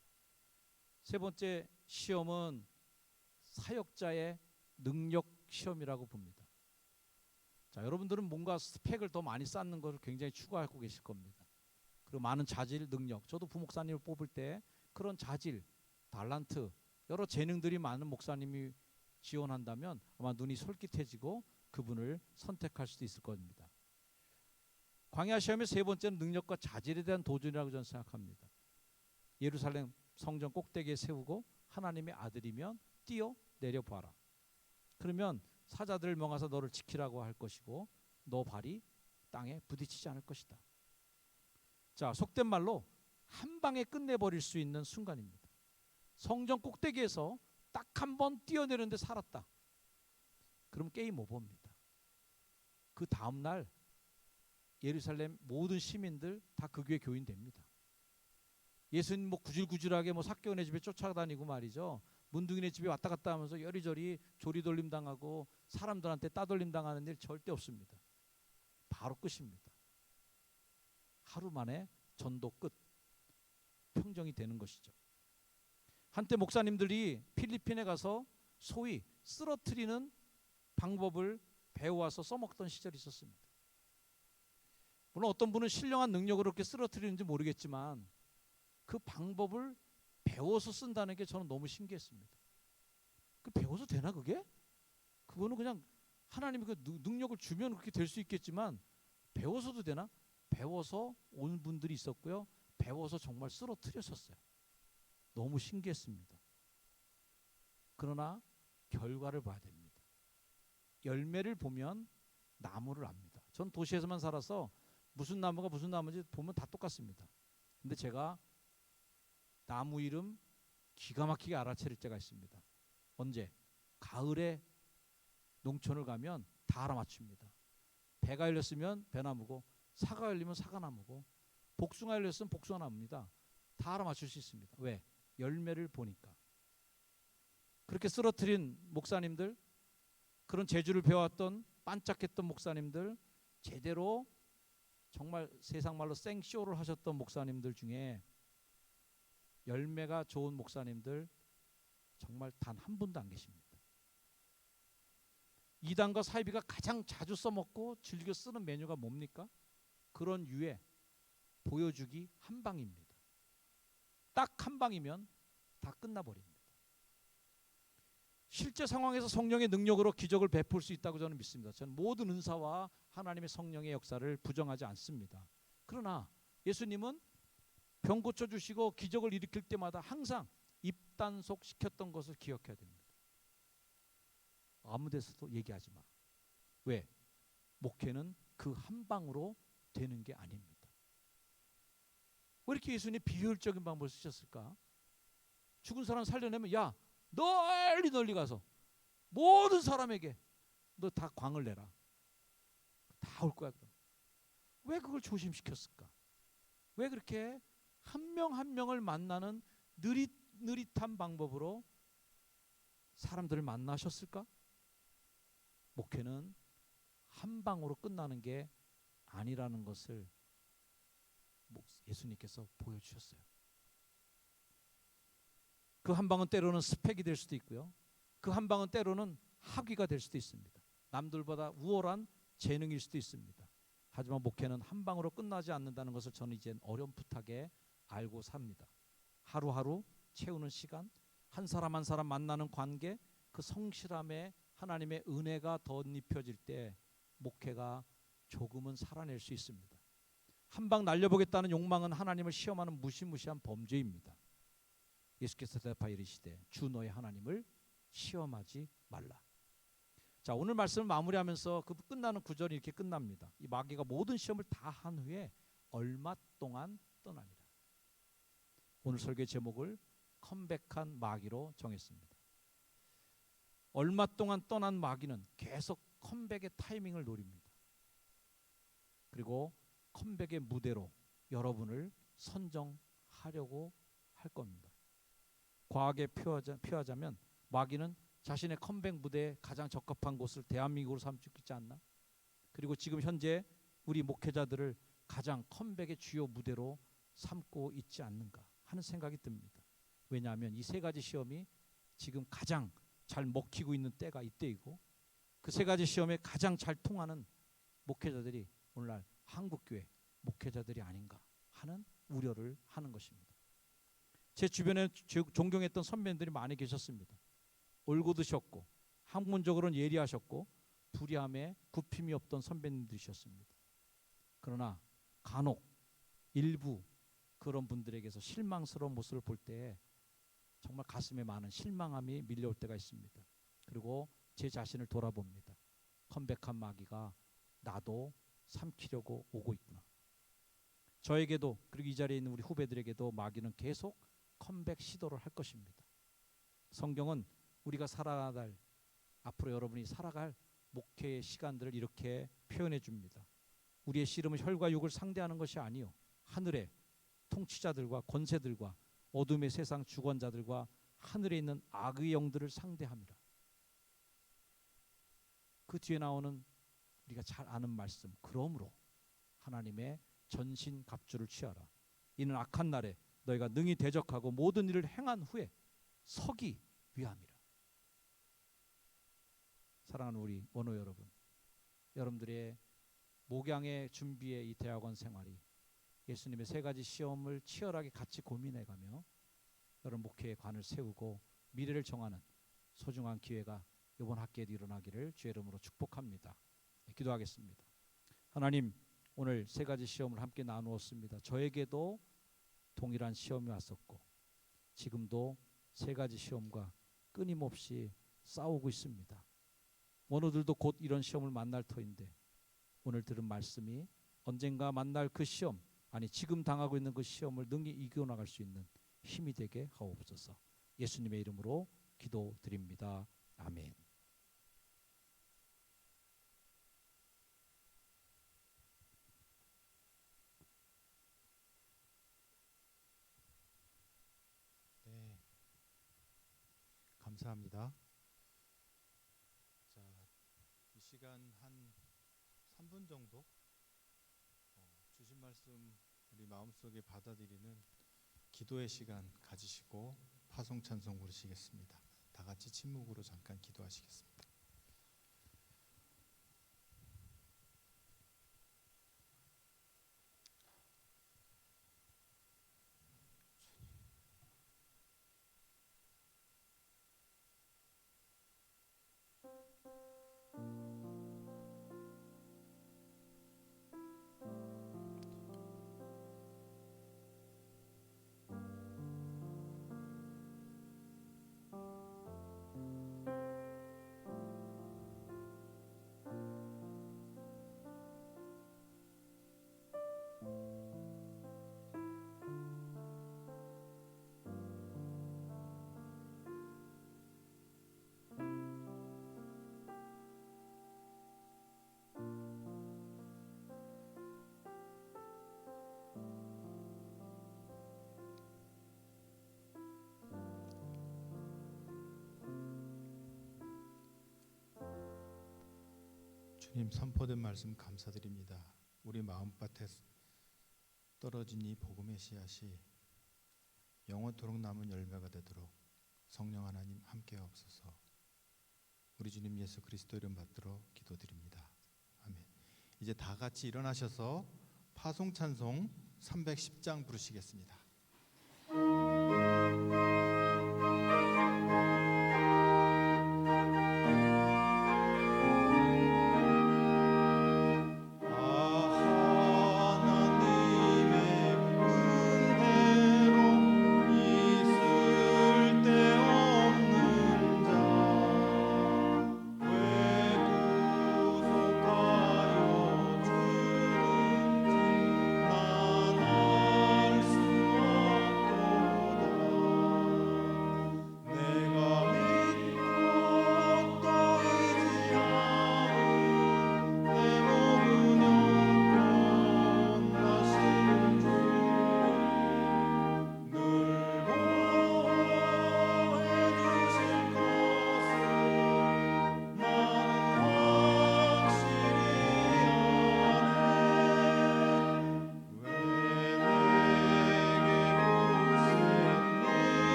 [SPEAKER 7] 세 번째 시험은 사역자의 능력 시험이라고 봅니다. 자, 여러분들은 뭔가 스펙을 더 많이 쌓는 것을 굉장히 추구하고 계실 겁니다. 그리고 많은 자질, 능력. 저도 부목사님을 뽑을 때 그런 자질, 달란트, 여러 재능들이 많은 목사님이 지원한다면 아마 눈이 솔깃해지고 그분을 선택할 수도 있을 겁니다. 광야 시험의 세 번째는 능력과 자질에 대한 도전이라고 저는 생각합니다. 예루살렘 성전 꼭대기에 세우고 하나님의 아들이면 뛰어 내려봐라. 그러면 사자들을 명하사 너를 지키라고 할 것이고 너 발이 땅에 부딪히지 않을 것이다. 자, 속된 말로 한 방에 끝내버릴 수 있는 순간입니다. 성전 꼭대기에서 딱 한 번 뛰어내렸는데 살았다. 그럼 게임 오버입니다. 그 다음날 예루살렘 모든 시민들 다 그 교회 교인 됩니다. 예수님 뭐 구질구질하게 뭐 삭개오네 집에 쫓아다니고 말이죠. 문둥이네 집에 왔다 갔다 하면서 여리저리 조리돌림 당하고 사람들한테 따돌림 당하는 일 절대 없습니다. 바로 끝입니다. 하루 만에 전도 끝, 평정이 되는 것이죠. 한때 목사님들이 필리핀에 가서 소위 쓰러뜨리는 방법을 배워와서 써먹던 시절이 있었습니다. 물론 어떤 분은 신령한 능력으로 그렇게 쓰러뜨리는지 모르겠지만 그 방법을 배워서 쓴다는 게 저는 너무 신기했습니다. 그 배워서 되나 그게? 그거는 그냥 하나님이 그 능력을 주면 그렇게 될 수 있겠지만 배워서도 되나? 배워서 온 분들이 있었고요. 배워서 정말 쓰러뜨렸었어요. 너무 신기했습니다. 그러나 결과를 봐야 됩니다. 열매를 보면 나무를 압니다. 전 도시에서만 살아서 무슨 나무가 무슨 나무인지 보면 다 똑같습니다. 근데 제가 나무 이름 기가 막히게 알아차릴 때가 있습니다. 언제? 가을에 농촌을 가면 다 알아맞춥니다. 배가 열렸으면 배나무고 사가 열리면 사과나무고 복숭아 열렸으면 복숭아나무입니다. 다 알아맞출 수 있습니다. 왜? 열매를 보니까. 그렇게 쓰러뜨린 목사님들, 그런 재주를 배웠던 반짝했던 목사님들, 제대로 정말 세상 말로 생쇼를 하셨던 목사님들 중에 열매가 좋은 목사님들 정말 단 한 분도 안 계십니다. 이단과 사이비가 가장 자주 써먹고 즐겨 쓰는 메뉴가 뭡니까? 그런 유에 보여주기 한 방입니다. 딱 한 방이면 다 끝나버립니다. 실제 상황에서 성령의 능력으로 기적을 베풀 수 있다고 저는 믿습니다. 저는 모든 은사와 하나님의 성령의 역사를 부정하지 않습니다. 그러나 예수님은 병 고쳐주시고 기적을 일으킬 때마다 항상 입단속 시켰던 것을 기억해야 됩니다. 아무 데서도 얘기하지 마. 왜? 목회는 그 한 방으로 되는 게 아닙니다. 왜 이렇게 예수님이 비효율적인 방법을 쓰셨을까? 죽은 사람 살려내면 야 널리 가서 모든 사람에게 너 다 광을 내라. 다 올 거야. 그럼. 왜 그걸 조심시켰을까? 왜 그렇게 한 명 한 명을 만나는 느릿한 방법으로 사람들을 만나셨을까? 목회는 한 방으로 끝나는 게 아니라는 것을 예수님께서 보여주셨어요. 그 한 방은 때로는 스펙이 될 수도 있고요. 그 한 방은 때로는 학위가 될 수도 있습니다. 남들보다 우월한 재능일 수도 있습니다. 하지만 목회는 한 방으로 끝나지 않는다는 것을 저는 이제 어렴풋하게 알고 삽니다. 하루하루 채우는 시간, 한 사람 한 사람 만나는 관계, 그 성실함에 하나님의 은혜가 덧입혀질 때 목회가 조금은 살아낼 수 있습니다. 한 방 날려보겠다는 욕망은 하나님을 시험하는 무시무시한 범죄입니다. 예수께서 대답하여 이르시되 주 너의 하나님을 시험하지 말라. 자, 오늘 말씀을 마무리하면서 그 끝나는 구절이 이렇게 끝납니다. 이 마귀가 모든 시험을 다 한 후에 얼마 동안 떠나니라. 오늘 설교의 제목을 컴백한 마귀로 정했습니다. 얼마 동안 떠난 마귀는 계속 컴백의 타이밍을 노립니다. 그리고 컴백의 무대로 여러분을 선정하려고 할 겁니다. 과하게 표하자면 마귀는 자신의 컴백 무대에 가장 적합한 곳을 대한민국으로 삼고 있지 않나? 그리고 지금 현재 우리 목회자들을 가장 컴백의 주요 무대로 삼고 있지 않는가 하는 생각이 듭니다. 왜냐하면 이 세 가지 시험이 지금 가장 잘 먹히고 있는 때가 이때이고 그 세 가지 시험에 가장 잘 통하는 목회자들이 오늘날 한국교회 목회자들이 아닌가 하는 우려를 하는 것입니다. 제 주변에 존경했던 선배님들이 많이 계셨습니다. 올곧으셨고 학문적으로는 예리하셨고 불의함에 굽힘이 없던 선배님들이셨습니다. 그러나 간혹 일부 그런 분들에게서 실망스러운 모습을 볼 때 정말 가슴에 많은 실망함이 밀려올 때가 있습니다. 그리고 제 자신을 돌아봅니다. 컴백한 마귀가 나도 삼키려고 오고 있구나. 저에게도 그리고 이 자리에 있는 우리 후배들에게도 마귀는 계속 컴백 시도를 할 것입니다. 성경은 우리가 살아갈 앞으로 여러분이 살아갈 목회의 시간들을 이렇게 표현해 줍니다. 우리의 씨름은 혈과 육을 상대하는 것이 아니요 하늘의 통치자들과 권세들과 어둠의 세상 주권자들과 하늘에 있는 악의 영들을 상대함이라. 그 뒤에 나오는 우리가 잘 아는 말씀. 그러므로 하나님의 전신 갑주를 취하라. 이는 악한 날에 너희가 능히 대적하고 모든 일을 행한 후에 서기 위함이라. 사랑하는 우리 원호 여러분, 여러분들의 목양의 준비의 이 대학원 생활이 예수님의 세 가지 시험을 치열하게 같이 고민해가며 여러분 목회의 관을 세우고 미래를 정하는 소중한 기회가 이번 학기에도 일어나기를 주의 이름으로 축복합니다. 기도하겠습니다. 하나님, 오늘 세 가지 시험을 함께 나누었습니다. 저에게도 동일한 시험이 왔었고 지금도 세 가지 시험과 끊임없이 싸우고 있습니다. 원우들도 곧 이런 시험을 만날 터인데 오늘 들은 말씀이 언젠가 만날 그 시험, 아니 지금 당하고 있는 그 시험을 능히 이겨나갈 수 있는 힘이 되게 하옵소서. 예수님의 이름으로 기도드립니다. 아멘.
[SPEAKER 5] 네, 감사합니다. 자, 이 시간 한 3분 정도 주신 말씀 우리 마음속에 받아들이는 기도의 시간 가지시고 파송 찬송 부르시겠습니다. 다 같이 침묵으로 잠깐 기도하시겠습니다. 주님 선포된 말씀 감사드립니다. 우리 마음밭에 떨어진 이 복음의 씨앗이 영원토록 남은 열매가 되도록 성령 하나님 함께 하옵소서. 우리 주님 예수 그리스도 이름 받들어 기도드립니다. 아멘. 이제 다 같이 일어나셔서 파송 찬송 310장 부르시겠습니다.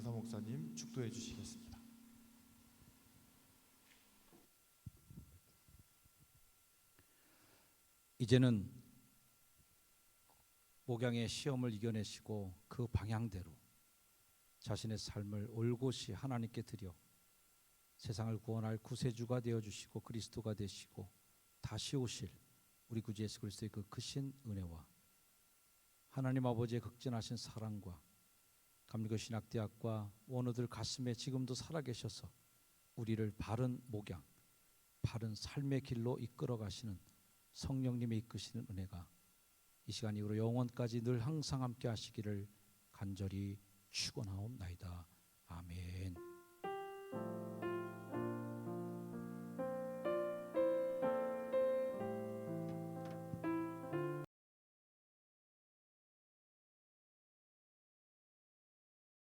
[SPEAKER 5] 강사 목사님 축도해 주시겠습니다.
[SPEAKER 7] 이제는 목양의 시험을 이겨내시고 그 방향대로 자신의 삶을 올곧이 하나님께 드려 세상을 구원할 구세주가 되어주시고 그리스도가 되시고 다시 오실 우리 구주 예수 그리스도의 그 크신 은혜와 하나님 아버지의 극진하신 사랑과 감리교 신학대학과 원우들 가슴에 지금도 살아계셔서 우리를 바른 목양, 바른 삶의 길로 이끌어 가시는 성령님의 이끄시는 은혜가 이 시간 이후로 영원까지 늘 항상 함께 하시기를 간절히 축원하옵나이다. 아멘.